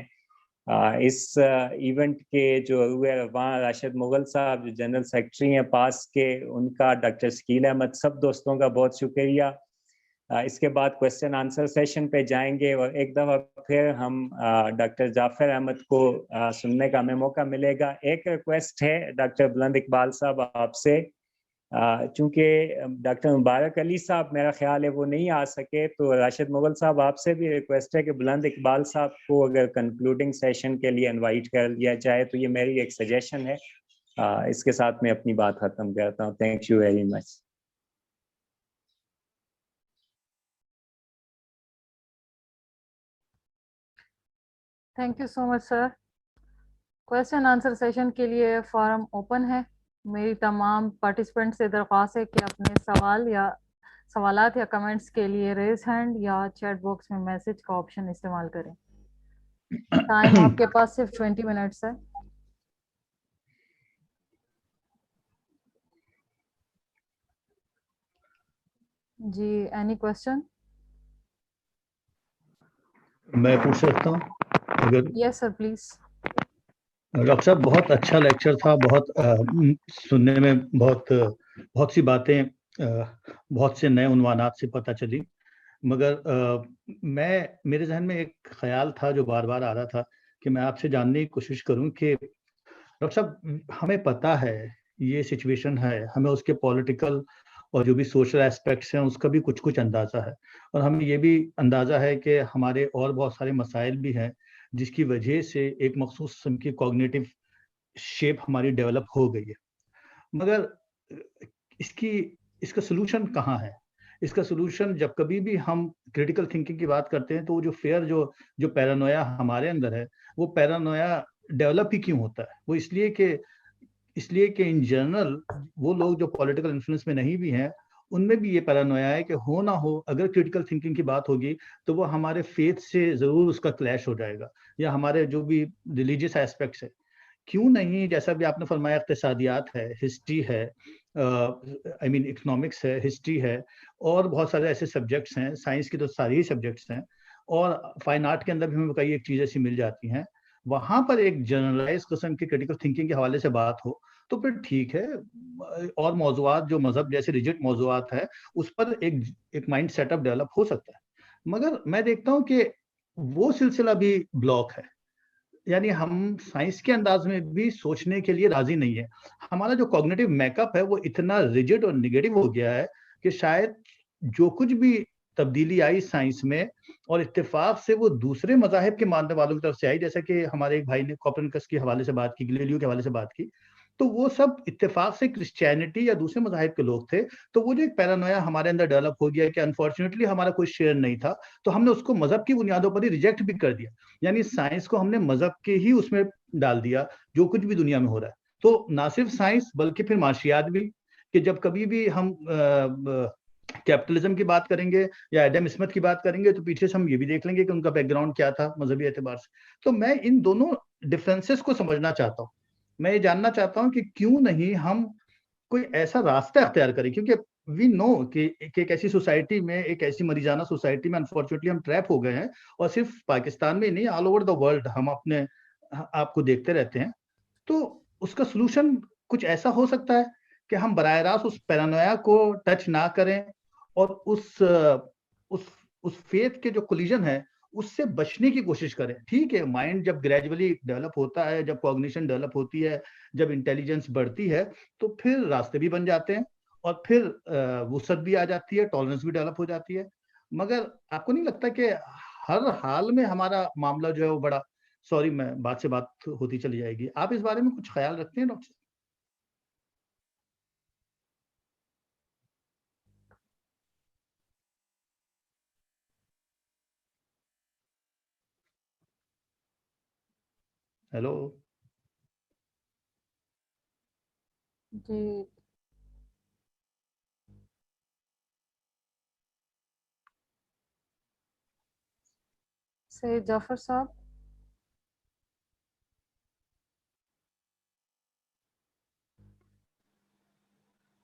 اس ایونٹ کے, جو وہاں راشد مغل صاحب جو جنرل سیکرٹری ہیں پاس کے, ان کا, ڈاکٹر شکیل احمد, سب دوستوں کا بہت شکریہ. اس کے بعد کویسچن آنسر سیشن پہ جائیں گے, اور ایک دفعہ پھر ہم ڈاکٹر جعفر احمد کو سننے کا ہمیں موقع ملے گا. ایک ریکویسٹ ہے ڈاکٹر بلند اقبال صاحب آپ سے, چونکہ ڈاکٹر مبارک علی صاحب میرا خیال ہے وہ نہیں آ سکے, تو راشد مغل صاحب آپ سے بھی ریکویسٹ ہے کہ بلند اقبال صاحب کو اگر کنکلوڈنگ سیشن کے لیے انوائٹ کر لیا جائے تو یہ میری ایک سجیشن ہے. اس کے ساتھ میں اپنی بات ختم کرتا ہوں. Thank you very much. Thank you so much sir. Question answer session کے لیے فارم اوپن ہے. میری تمام پارٹیسپینٹ سے درخواست ہے کہ اپنے سوالات یا کمنٹس کے لیے ریز ہینڈ یا چیٹ باکس میں میسج کا آپشن استعمال کریں. ٹائم آپ کے پاس صرف 20 منٹس ہے. جی, اینی کویسچن؟ میں پوچھ سکتا ہوں اگر؟ یس سر پلیز. ڈاکٹر صاحب بہت اچھا لیکچر تھا, بہت سننے میں بہت سی باتیں, بہت سے نئے عنوانات سے پتہ چلی. مگر میرے ذہن میں ایک خیال تھا جو بار بار آ رہا تھا کہ میں آپ سے جاننے کی کوشش کروں کہ ڈاکٹر صاحب ہمیں پتہ ہے یہ سچویشن ہے, ہمیں اس کے پولیٹیکل اور جو بھی سوشل اسپیکٹس ہیں اس کا بھی کچھ اندازہ ہے, اور ہمیں یہ بھی اندازہ ہے کہ ہمارے اور بہت سارے مسائل بھی ہیں جس کی وجہ سے ایک مخصوص قسم کی کوگنیٹو شیپ ہماری ڈیولپ ہو گئی ہے. مگر اس کا سلوشن کہاں ہے؟ اس کا سلوشن جب کبھی بھی ہم کریٹیکل تھنکنگ کی بات کرتے ہیں تو وہ جو فیئر جو پیرانویا ہمارے اندر ہے, وہ پیرانویا ڈیولپ ہی کیوں ہوتا ہے؟ وہ اس لیے کہ ان جنرل وہ لوگ جو پولیٹیکل انفلوئنس میں نہیں بھی ہیں ان میں بھی یہ پیرانویا ہے کہ ہو نہ ہو اگر کریٹیکل تھنکنگ کی بات ہوگی تو وہ ہمارے فیتھ سے ضرور اس کا کلیش ہو جائے گا, یا ہمارے جو بھی ریلیجیس ایسپیکٹس ہے. کیوں نہیں, جیسا بھی آپ نے فرمایا, اقتصادیات ہے, ہسٹری ہے, اکنامکس ہے, ہسٹری ہے, اور بہت سارے ایسے سبجیکٹس ہیں, سائنس کی تو ساری ہی سبجیکٹس ہیں, اور فائن آرٹ کے اندر بھی ہمیں کئی ایک چیزیں ایسی مل جاتی ہیں. وہاں پر ایک جنرلائز قسم کی کریٹیکل تھنکنگ کے حوالے سے بات ہو تو پھر ٹھیک ہے, اور موضوعات جو مذہب جیسے ریجٹ موضوعات ہے اس پر ایک مائنڈ سیٹ اپ ڈیولپ ہو سکتا ہے. مگر میں دیکھتا ہوں کہ وہ سلسلہ بھی بلاک ہے, یعنی ہم سائنس کے انداز میں بھی سوچنے کے لیے راضی نہیں ہے. ہمارا جو کوگنیٹو میک اپ ہے وہ اتنا ریجڈ اور نیگیٹو ہو گیا ہے کہ شاید جو کچھ بھی تبدیلی آئی سائنس میں, اور اتفاق سے وہ دوسرے مذاہب کے ماننے والوں کی طرف سے آئی, جیسا کہ ہمارے ایک بھائی نے کوپرنکس کے حوالے سے بات کی, گلیلیو کے حوالے سے بات کی, تو وہ سب اتفاق سے کرسچینٹی یا دوسرے مذاہب کے لوگ تھے. تو وہ جو ایک پیرانویا ہمارے اندر ڈیولپ ہو گیا کہ انفارچونیٹلی ہمارا کوئی شیئر نہیں تھا, تو ہم نے اس کو مذہب کی بنیادوں پر ہی ریجیکٹ بھی کر دیا. یعنی سائنس کو ہم نے مذہب کے ہی اس میں ڈال دیا جو کچھ بھی دنیا میں ہو رہا ہے. تو نہ صرف سائنس بلکہ پھر معاشیات بھی, کہ جب کبھی بھی ہم کیپٹلزم کی بات کریں گے یا ایڈم اسمتھ کی بات کریں گے تو پیچھے سے ہم یہ بھی دیکھ لیں گے کہ ان کا بیک گراؤنڈ کیا تھا مذہبی اعتبار سے. تو میں ان دونوں ڈفرینسز کو سمجھنا چاہتا ہوں. میں یہ جاننا چاہتا ہوں کہ کیوں نہیں ہم کوئی ایسا راستہ اختیار کریں, کیونکہ وی نو کہ ایک ایسی سوسائٹی میں, ایک ایسی مریضانہ سوسائٹی میں انفارچونیٹلی ہم ٹریپ ہو گئے ہیں, اور صرف پاکستان میں نہیں, آل اوور دا ورلڈ ہم اپنے آپ کو دیکھتے رہتے ہیں. تو اس کا سلوشن کچھ ایسا ہو سکتا ہے کہ ہم براہ راست اس پیرانویا کو ٹچ نہ کریں, اور اس فیتھ کے جو کولیجن ہے اس سے بچنے کی کوشش کریں. ٹھیک ہے, مائنڈ جب گریجولی ڈیولپ ہوتا ہے, جب کوگنیشن ڈیولپ ہوتی ہے, جب انٹیلیجنس بڑھتی ہے, تو پھر راستے بھی بن جاتے ہیں, اور پھر وسعت بھی آ جاتی ہے, ٹالرنس بھی ڈیولپ ہو جاتی ہے. مگر آپ کو نہیں لگتا کہ ہر حال میں ہمارا معاملہ جو ہے وہ بڑا, سوری میں بات سے بات ہوتی چلی جائے گی, آپ اس بارے میں کچھ خیال رکھتے ہیں ڈاکٹر صاحب؟ ہیلو جی, سید جعفر صاحب.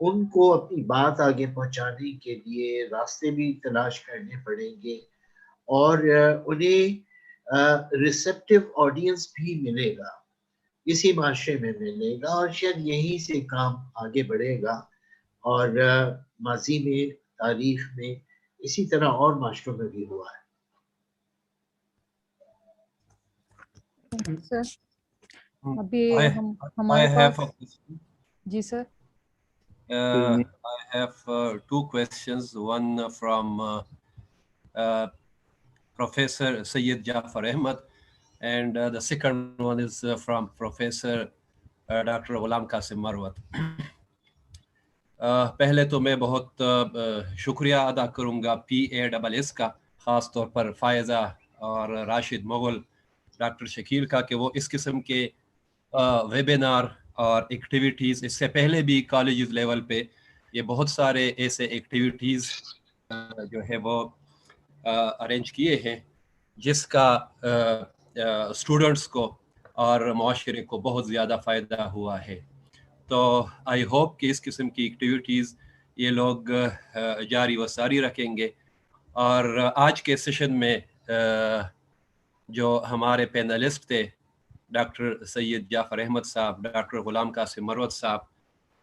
ان کو اپنی بات آگے پہنچانے کے لیے راستے بھی تلاش کرنے پڑیں گے، اور انہیں ریسیپٹیو آڈینس بھی ملے گا، اسی معاشرے میں ملے گا، اور شاید یہیں سے کام آگے بڑھے گا. اور ماضی میں، تاریخ میں اسی طرح اور معاشروں میں بھی ہوا ہے. سر ابھی ہمارے پاس جی سر. I have two questions. One from Professor Sayyid Jafar Ahmed, and the second one is from Professor Dr. Ghulam Qasim Marwat. پہلے تو میں بہت شکریہ ادا کروں گا PASS کا، خاص طور پر فائزہ اور راشد مغل، ڈاکٹر شکیل کا، کہ وہ اس قسم کے ویبینار اور ایکٹیویٹیز، اس سے پہلے بھی کالجز لیول پہ یہ بہت سارے ایسے ایکٹیویٹیز جو ہے وہ ارینج کیے ہیں، جس کا اسٹوڈنٹس کو اور معاشرے کو بہت زیادہ فائدہ ہوا ہے. تو آئی ہوپ کہ اس قسم کی ایکٹیویٹیز یہ لوگ جاری و ساری رکھیں گے. اور آج کے سیشن میں جو ہمارے پینلسٹ تھے، ڈاکٹر سید جعفر احمد صاحب، ڈاکٹر غلام قاسم مروت صاحب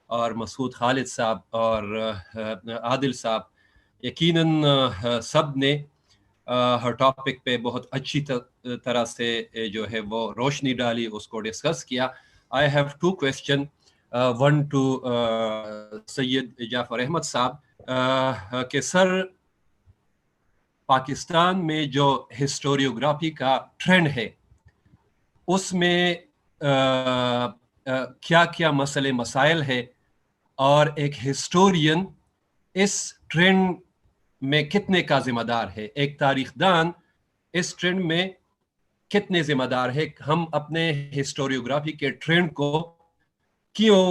اور مسعود خالد صاحب اور عادل صاحب، یقیناً سب نے ہر ٹاپک پہ بہت اچھی طرح سے جو ہے وہ روشنی ڈالی، اس کو ڈسکس کیا. I have two question, one to Syed Jafar Ahmed sahab کہ سر، پاکستان میں جو ہسٹوریوگرافی کا ٹرینڈ ہے اس میں کیا کیا مسئلے مسائل ہے، اور ایک ہسٹورین اس ٹرینڈ میں کتنے کا ذمہ دار ہے، ایک تاریخ دان اس ٹرینڈ میں کتنے ذمہ دار ہے؟ ہم اپنے ہسٹوریوگرافی کے ٹرینڈ کو کیوں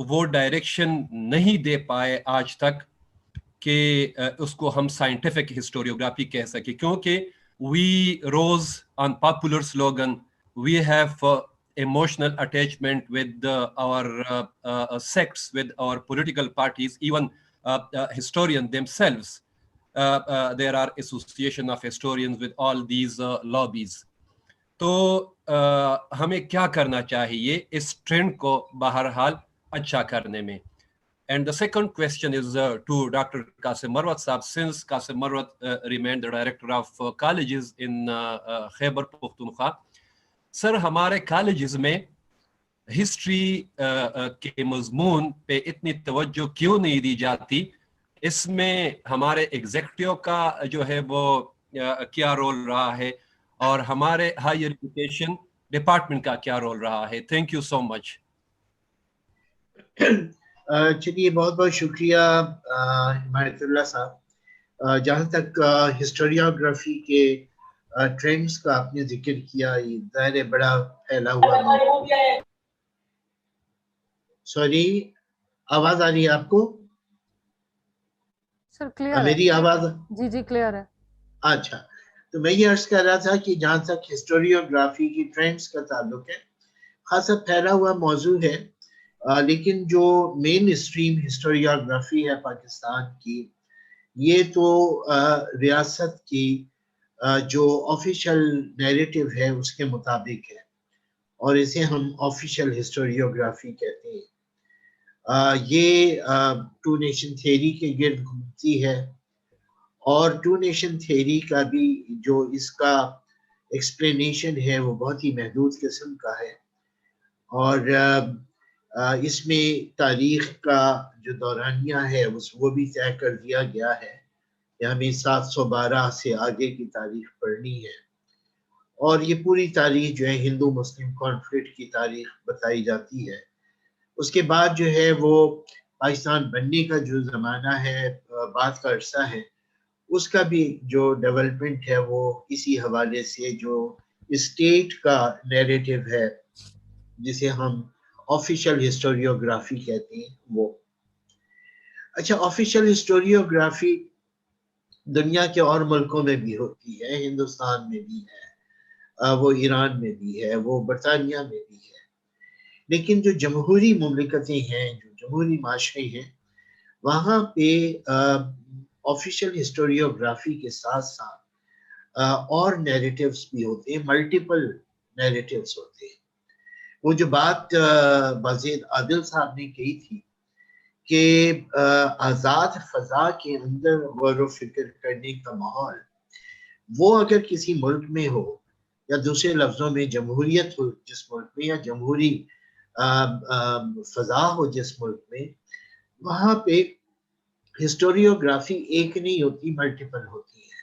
وہ ڈائریکشن نہیں دے پائے آج تک کہ اس کو ہم سائنٹیفک ہسٹوریوگرافی کہہ سکیں؟ کیونکہ we rose on popular slogan, we have emotional attachment with our sects, with our political parties, even historians themselves. There are association of historians with all these lobbies. تو ہمیں کیا کرنا چاہیے اس ٹرینڈ کو بہرحال اچھا کرنے میں؟ And the second question is to Dr. Qasim Marwat Saab, since Qasim Marwat remained the director of colleges in Khyber Pakhtunkhwa. سر، ہمارے کالجز میں ہسٹری کے مضمون پہ اتنی توجہ کیوں نہیں دی جاتی؟ اس میں ہمارے ایگزیکٹو کا جو ہے وہ کیا رول رہا ہے، اور ہمارے ہائر ایجوکیشن ڈپارٹمنٹ کا کیا رول رہا ہے؟ تھینک یو سو مچ. چلیے، بہت بہت شکریہ حمایت اللہ صاحب. جہاں تک ہسٹوریوگرافی کے ٹرینڈز کا آپ نے ذکر کیا، یہ ظاہر بڑا پھیلا ہوا. سوری، آواز آ رہی ہے آپ کو؟ سر کلیئر، میری آواز؟ جی جی کلیئر ہے. اچھا، تو میں یہ عرض کر رہا تھا کہ جہاں تک ہسٹوریوگرافی کی ٹرینڈز کا تعلق ہے، خاصا پھیلا ہوا موضوع ہے، لیکن جو مین اسٹریم ہسٹوریوگرافی ہے پاکستان کی، یہ تو ریاست کی جو آفیشیل نیریٹو ہے اس کے مطابق ہے، اور اسے ہم آفیشیل ہسٹوریوگرافی کہتے ہیں. یہ ٹو نیشن تھیوری کے گرد گھومتی ہے، اور ٹو نیشن تھیوری کا بھی جو اس کا ایکسپلینیشن ہے وہ بہت ہی محدود قسم کا ہے، اور اس میں تاریخ کا جو دورانیہ ہے وہ بھی طے کر دیا گیا ہے کہ ہمیں 712 سے آگے کی تاریخ پڑھنی ہے، اور یہ پوری تاریخ جو ہے ہندو مسلم کانفلکٹ کی تاریخ بتائی جاتی ہے. اس کے بعد جو ہے وہ پاکستان بننے کا جو زمانہ ہے، بعد کا عرصہ ہے، اس کا بھی جو ڈیولپمنٹ ہے وہ اسی حوالے سے جو اسٹیٹ کا نیریٹو ہے، جسے ہم آفیشیل ہسٹوریوگرافی کہتے ہیں، وہ. اچھا، آفیشیل ہسٹوریوگرافی دنیا کے اور ملکوں میں بھی ہوتی ہے، ہندوستان میں بھی ہے، وہ ایران میں بھی ہے، وہ برطانیہ میں بھی ہے، لیکن جو جمہوری مملکتیں ہیں، جو جمہوری معاشرے ہیں، وہاں پہ آفیشیل ہسٹوریوگرافی کے ساتھ ساتھ اور نیریٹیوز بھی ہوتے ہیں، ملٹیپل نیریٹیوز ہوتے ہیں. وہ جو بات بازید عادل صاحب نے کہی تھی کہ آزاد فضا کے اندر غور و فکر کرنے کا ماحول، وہ اگر کسی ملک میں ہو، یا دوسرے لفظوں میں جمہوریت ہو جس ملک میں، یا جمہوری فضا ہو جس ملک میں، وہاں پہ ہسٹوریوگرافی ایک نہیں ہوتی، ملٹیپل ہوتی ہے.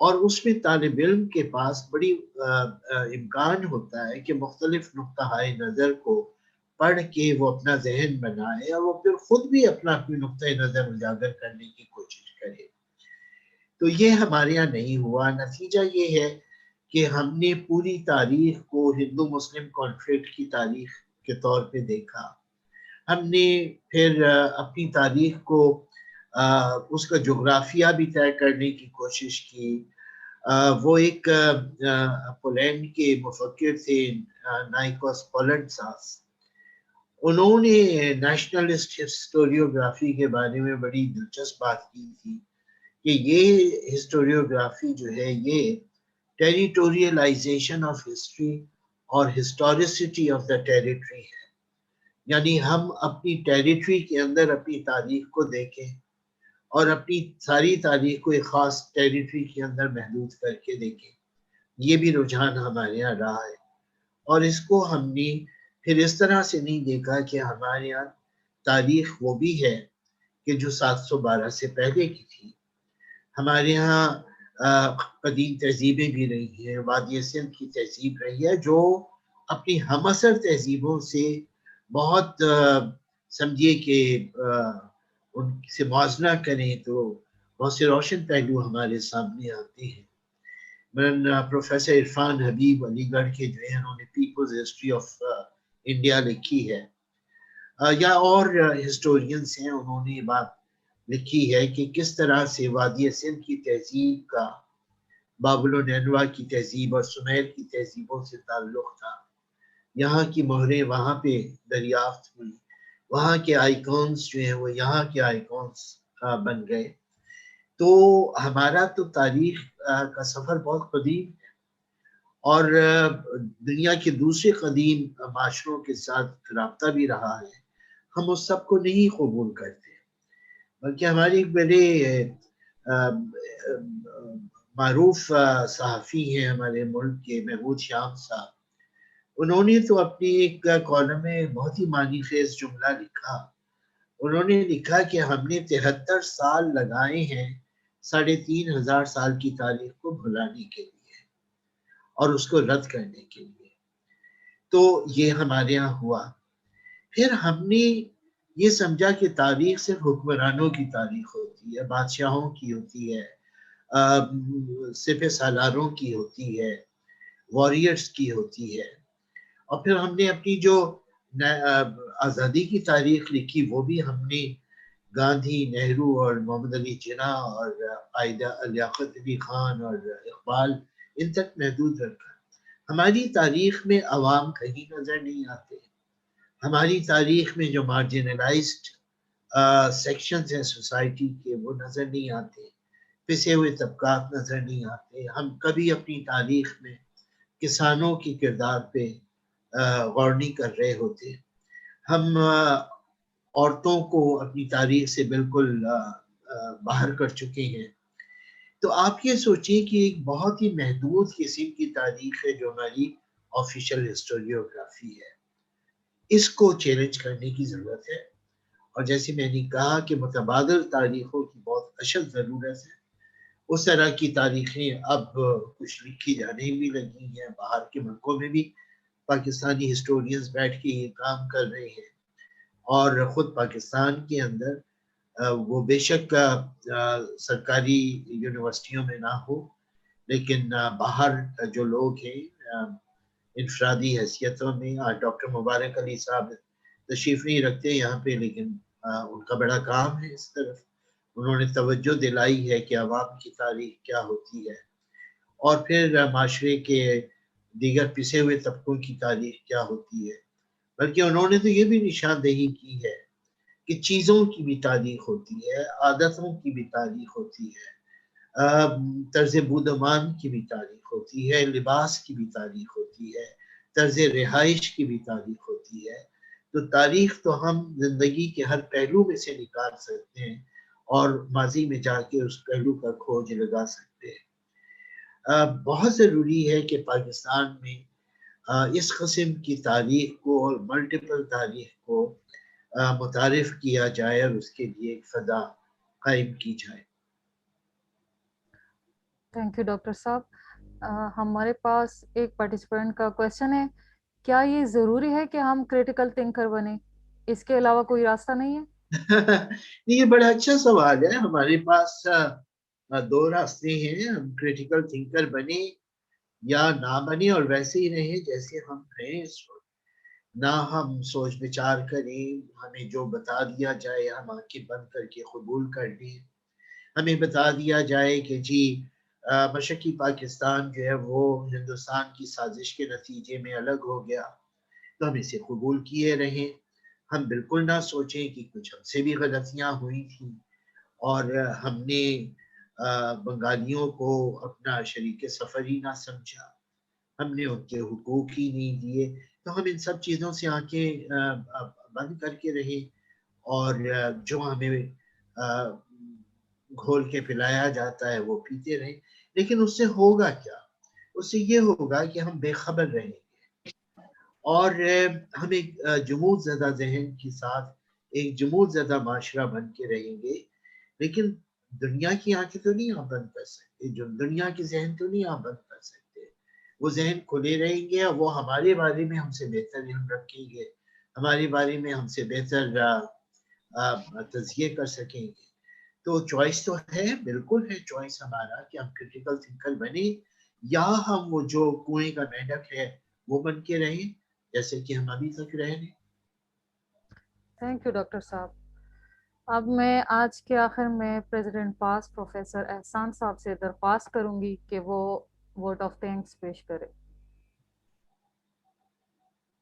اور اس میں طالب علم کے پاس بڑی امکان ہوتا ہے کہ مختلف نقطہ نظر کو پڑھ کے وہ اپنا ذہن بنائے، اور وہ پھر خود بھی اپنا نقطہ نظر اجاگر کرنے کی کوشش کرے. تو یہ ہمارے یہاں نہیں ہوا. نتیجہ یہ ہے کہ ہم نے پوری تاریخ کو ہندو مسلم کانفلکٹ کی تاریخ کے طور پہ دیکھا. ہم نے پھر اپنی تاریخ کو اس کا جغرافیہ بھی طے کرنے کی کوشش کی. وہ ایک پولینڈ کے مفکر تھے نائکوس پولنڈساس، انہوں نے نیشنلسٹ ہسٹوریوگرافی کے بارے میں بڑی دلچسپ بات کی تھی کہ یہ ہسٹوریوگرافی جو ہے یہ ٹیریٹوریلائزیشن آف ہسٹری اور ہسٹوریسٹی آف دا ٹیریٹری ہے. یعنی ہم اپنی ٹیریٹری کے اندر اپنی تاریخ کو دیکھیں اور اپنی ساری تاریخ کو ایک خاص ٹیریٹری کے اندر محدود کر کے دیکھیں. یہ بھی رجحان ہمارے یہاں رہا ہے. اور اس کو ہم نے پھر اس طرح سے نہیں دیکھا کہ ہمارے یہاں تاریخ وہ بھی ہے کہ جو 712 سے پہلے کی تھی. ہمارے یہاں قدیم تہذیبیں بھی رہی ہیں. وادی سندھ کی تہذیب رہی ہے جو اپنی ہم اثر تہذیبوں سے بہت سمجھیے کہ ان سے موازنہ کریں تو بہت سے روشن پہلو ہمارے سامنے آتے ہیں. پروفیسر عرفان حبیب علی گڑھ کے جو ہیں انہوں نے پیپلز ہسٹری آف انڈیا لکھی ہے، یا اور ہسٹورینز ہیں انہوں نے بات لکھی ہے کہ کس طرح سے وادی سندھ کی تہذیب کا بابل و نینوا کی تہذیب اور سمیر کی تہذیبوں سے تعلق تھا. یہاں کی مہریں وہاں پہ دریافت ہوئی، وہاں کے آئیکونز جو ہیں وہ یہاں کے آئیکونز بن گئے. تو ہمارا تو تاریخ کا سفر بہت قدیم ہے، اور دنیا کے دوسرے قدیم معاشروں کے ساتھ رابطہ بھی رہا ہے. ہم اس سب کو نہیں قبول کرتے، بلکہ ہمارے ایک بڑے معروف صحافی ہیں ہمارے ملک کے، محمود شام صاحب، انہوں نے تو اپنی ایک کالم میں بہت ہی معنی خیز جملہ لکھا. انہوں نے لکھا کہ ہم نے 73 سال لگائے ہیں 3500 سال کی تاریخ کو بھلانے کے لیے اور اس کو رد کرنے کے لیے. تو یہ ہمارے یہاں ہوا. پھر ہم نے یہ سمجھا کہ تاریخ صرف حکمرانوں کی تاریخ ہوتی ہے، بادشاہوں کی ہوتی ہے، سپہ سالاروں کی ہوتی ہے، واریئرز کی ہوتی ہے. اور پھر ہم نے اپنی جو آزادی کی تاریخ لکھی وہ بھی ہم نے گاندھی، نہرو اور محمد علی جناح اور لیاقت علی خان اور اقبال ان تک محدود رکھا. ہماری تاریخ میں عوام کہیں نظر نہیں آتے. ہماری تاریخ میں جو مارجنلائزڈ سیکشنز ہیں سوسائٹی کے وہ نظر نہیں آتے، پسے ہوئے طبقات نظر نہیں آتے. ہم کبھی اپنی تاریخ میں کسانوں کے کردار پہ غور نہیں کر رہے ہوتے. ہم عورتوں کو اپنی تاریخ سے بالکل باہر کر چکے ہیں. تو آپ یہ سوچیں کہ ایک بہت ہی محدود قسم کی تاریخ ہے جو ہماری آفیشیل ہسٹوریوگرافی ہے. اس کو چیلنج کرنے کی ضرورت ہے. اور جیسے میں نے کہا کہ متبادل تاریخوں کی بہت اشد ضرورت ہے. اس طرح کی تاریخیں اب کچھ لکھی جانے بھی لگی ہیں. باہر کے ملکوں میں بھی پاکستانی ہسٹورینز بیٹھ کے یہ کام کر رہے ہیں، اور خود پاکستان کے اندر وہ بے شک سرکاری یونیورسٹیوں میں نہ ہو، لیکن باہر جو لوگ ہیں انفرادی حیثیتوں میں، ڈاکٹر مبارک علی صاحب تشریف نہیں رکھتے یہاں پہ، لیکن ان کا بڑا کام ہے اس طرف. انہوں نے توجہ دلائی ہے کہ عوام کی تاریخ کیا ہوتی ہے، اور پھر معاشرے کے دیگر پسے ہوئے طبقوں کی تاریخ کیا ہوتی ہے. بلکہ انہوں نے تو یہ بھی نشاندہی کی ہے کہ چیزوں کی بھی تاریخ ہوتی ہے، عادتوں کی بھی تاریخ ہوتی ہے، طرز بودمان کی بھی تاریخ ہوتی ہے، لباس کی بھی تاریخ ہوتی ہے، طرز رہائش کی بھی تاریخ ہوتی ہے. تو تاریخ تو ہم زندگی کے ہر پہلو میں سے نکال سکتے ہیں اور ماضی میں جا کے اس پہلو کا کھوج لگا سکتے ہیں. بہت ضروری ہے کہ پاکستان میں اس قسم کی تاریخ کو اور ملٹیپل تاریخ کو متعارف کیا جائے اور اس کے لیے ایک فضا قائم کی جائے. تھینک یو ڈاکٹر صاحب. ہمارے پاس ایک پارٹیسپینٹ کا کویشچن ہے، کیا یہ ضروری ہے کہ ہم کریٹیکل تھنکر بنیں؟ اس کے علاوہ کوئی راستہ نہیں ہے؟ یہ بڑا اچھا سوال ہے. ہمارے پاس دو راستے ہیں، ہم کریٹیکل تھنکر بنے یا نہ بنے اور ویسے ہی رہیں جیسے ہم ہیں اس وقت. نہ ہم سوچ بچار کریں، ہمیں جو بتا دیا جائے ہم آنکھیں بند کر کے قبول کر لیں. ہمیں بتا دیا جائے کہ جی مشرقی پاکستان جو ہے وہ ہندوستان کی سازش کے نتیجے میں الگ ہو گیا تو ہم اسے قبول کیے رہیں. ہم بالکل نہ سوچیں کہ کچھ ہم سے بھی غلطیاں ہوئی تھیں اور ہم نے بنگالیوں کو اپنا شریک سفر ہی نہ سمجھا، ہم نے ان کے حقوق ہی نہیں دیے. تو ہم ان سب چیزوں سے آنکھیں بند کر کے رہیں اور جو ہمیں گھول کے پلایا جاتا ہے وہ پیتے رہیں. لیکن اس سے ہوگا کیا؟ اس سے یہ ہوگا کہ ہم بے خبر رہیں گے اور ہم ایک جمود زدہ ذہن کے ساتھ ایک جمود زدہ معاشرہ بن کے رہیں گے. لیکن دنیا کی آنکھیں تو نہیں آپ بند کر سکتے، جو دنیا کے ذہن تو نہیں آپ بند کر سکتے. وہ ذہن کھلے رہیں گے اور وہ ہمارے بارے میں ہم سے بہتر علم رکھیں گے، ہمارے بارے میں ہم سے بہتر تجزیے کر سکیں گے. تو چوائس تو ہے، بالکل ہے چوائس ہمارا کہ ہم کریٹیکل تھنکر بنیں یا ہم وہ جو کنویں کا مینڈک ہے وہ بن کے رہیں جیسے کہ ہم ابھی تک رہ رہے. تھینک یو ڈاکٹر صاحب. اب میں آج کے آخر میں پریزیڈنٹ پاس پروفیسر احسان صاحب سے درخواست کروں گی کہ وہ ووٹ آف تھینکس پیش کرے.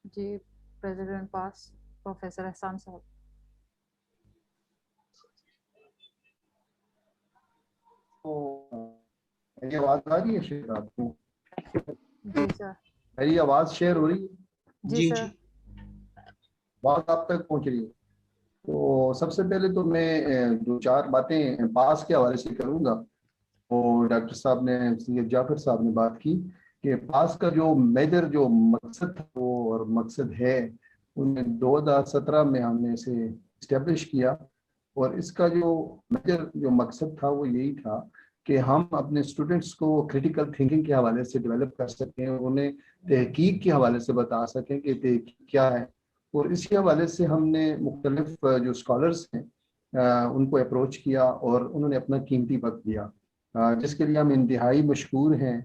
جی پریزیڈنٹ پاس پروفیسر احسان صاحب. میری آواز آ رہی ہے شیئر آپ کو؟ جی سر. میری آواز شیئر ہو رہی ہے؟ جی سر. بات آپ تک پہنچ رہی ہے. تو سب سے پہلے تو میں دو چار باتیں پاس کے حوالے سے کروں گا. اور ڈاکٹر صاحب نے سید جعفر صاحب نے بات کی کہ پاس کا جو میجر جو مقصد تھا وہ اور مقصد ہے انہیں 2017 میں ہم نے اسے اسٹیبلش کیا. اور اس کا جو میجر جو مقصد تھا وہ یہی تھا کہ ہم اپنے اسٹوڈنٹس کو کریٹیکل تھنکنگ کے حوالے سے ڈیولپ کر سکیں، انہیں تحقیق کے حوالے سے بتا سکیں کہ تحقیق کیا ہے. اور اسی حوالے سے ہم نے مختلف جو اسکالرس ہیں ان کو اپروچ کیا اور انہوں نے اپنا قیمتی وقت دیا، جس کے لیے ہم انتہائی مشکور ہیں.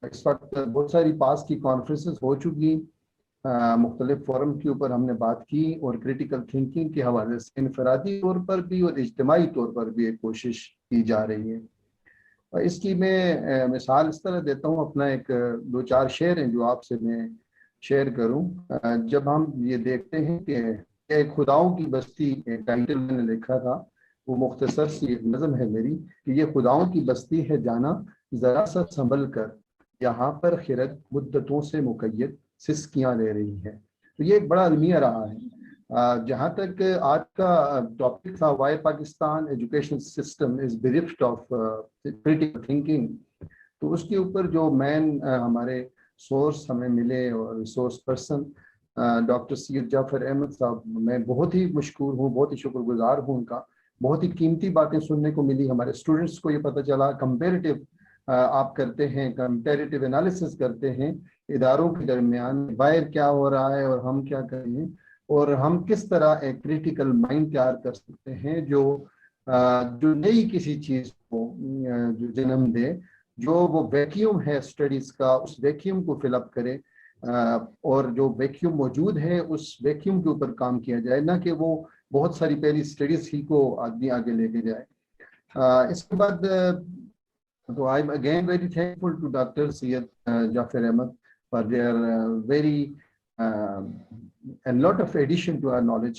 اس وقت بہت ساری پاس کی کانفرنسز ہو چکی، مختلف فورم کے اوپر ہم نے بات کی اور کریٹیکل تھنکنگ کے حوالے سے انفرادی طور پر بھی اور اجتماعی طور پر بھی ایک کوشش کی جا رہی ہے. اس کی میں مثال اس طرح دیتا ہوں، اپنا ایک دو چار شعر ہیں جو آپ سے میں شیئر کروں. جب ہم یہ دیکھتے ہیں کہ ایک خداؤں کی بستی ٹائٹل میں نے لکھا تھا، وہ مختصر سی ایک نظم ہے میری کہ یہ خداؤں کی بستی ہے جانا ذرا سا سنبھل کر، یہاں پر خرد مدتوں سے مقید سسکیاں لے رہی ہے. تو یہ ایک بڑا المیہ رہا ہے. جہاں تک آج کا ٹاپک تھا why Pakistan education system is bereft of critical thinking, تو اس کے اوپر جو مین ہمارے سورس ہمیں ملے اور resource person doctor Syed Jafar Ahmed صاحب، میں بہت ہی مشکور ہوں، بہت ہی شکر گزار ہوں ان کا. بہت ہی قیمتی باتیں سننے کو ملی. ہمارے اسٹوڈنٹس کو یہ پتہ چلا کمپیریٹیو آپ کرتے ہیں، کمپیریٹیو انالیسس کرتے ہیں اداروں کے درمیان باہر کیا ہو رہا ہے اور ہم کیا کریں، اور ہم کس طرح ایک کریٹیکل مائنڈ تیار کر سکتے ہیں جو نئی کسی چیز کو جو جنم دے، جو وہ ویکیوم ہے اسٹڈیز کا، اس ویکیوم کو فل اپ کرے اور جو ویکیوم موجود ہے اس ویکیوم کے اوپر کام کیا جائے، نہ کہ وہ بہت ساری پہلی اسٹڈیز ہی کو آدمی آگے لے کے جائے. اس کے بعد تو I am again very thankful to doctor Syed Jafar Ahmed for their very and lot of addition to our knowledge.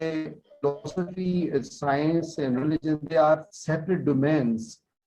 philosophy, science and religion, they are separate domains.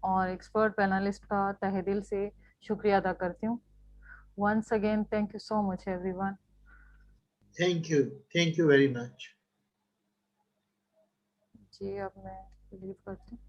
اور ایکسپرٹ پینلسٹ کا تہ دل سے شکریہ ادا کرتی ہوں. Once again thank you so much everyone. Thank you very much. جی اب میں لیو کرتی ہوں.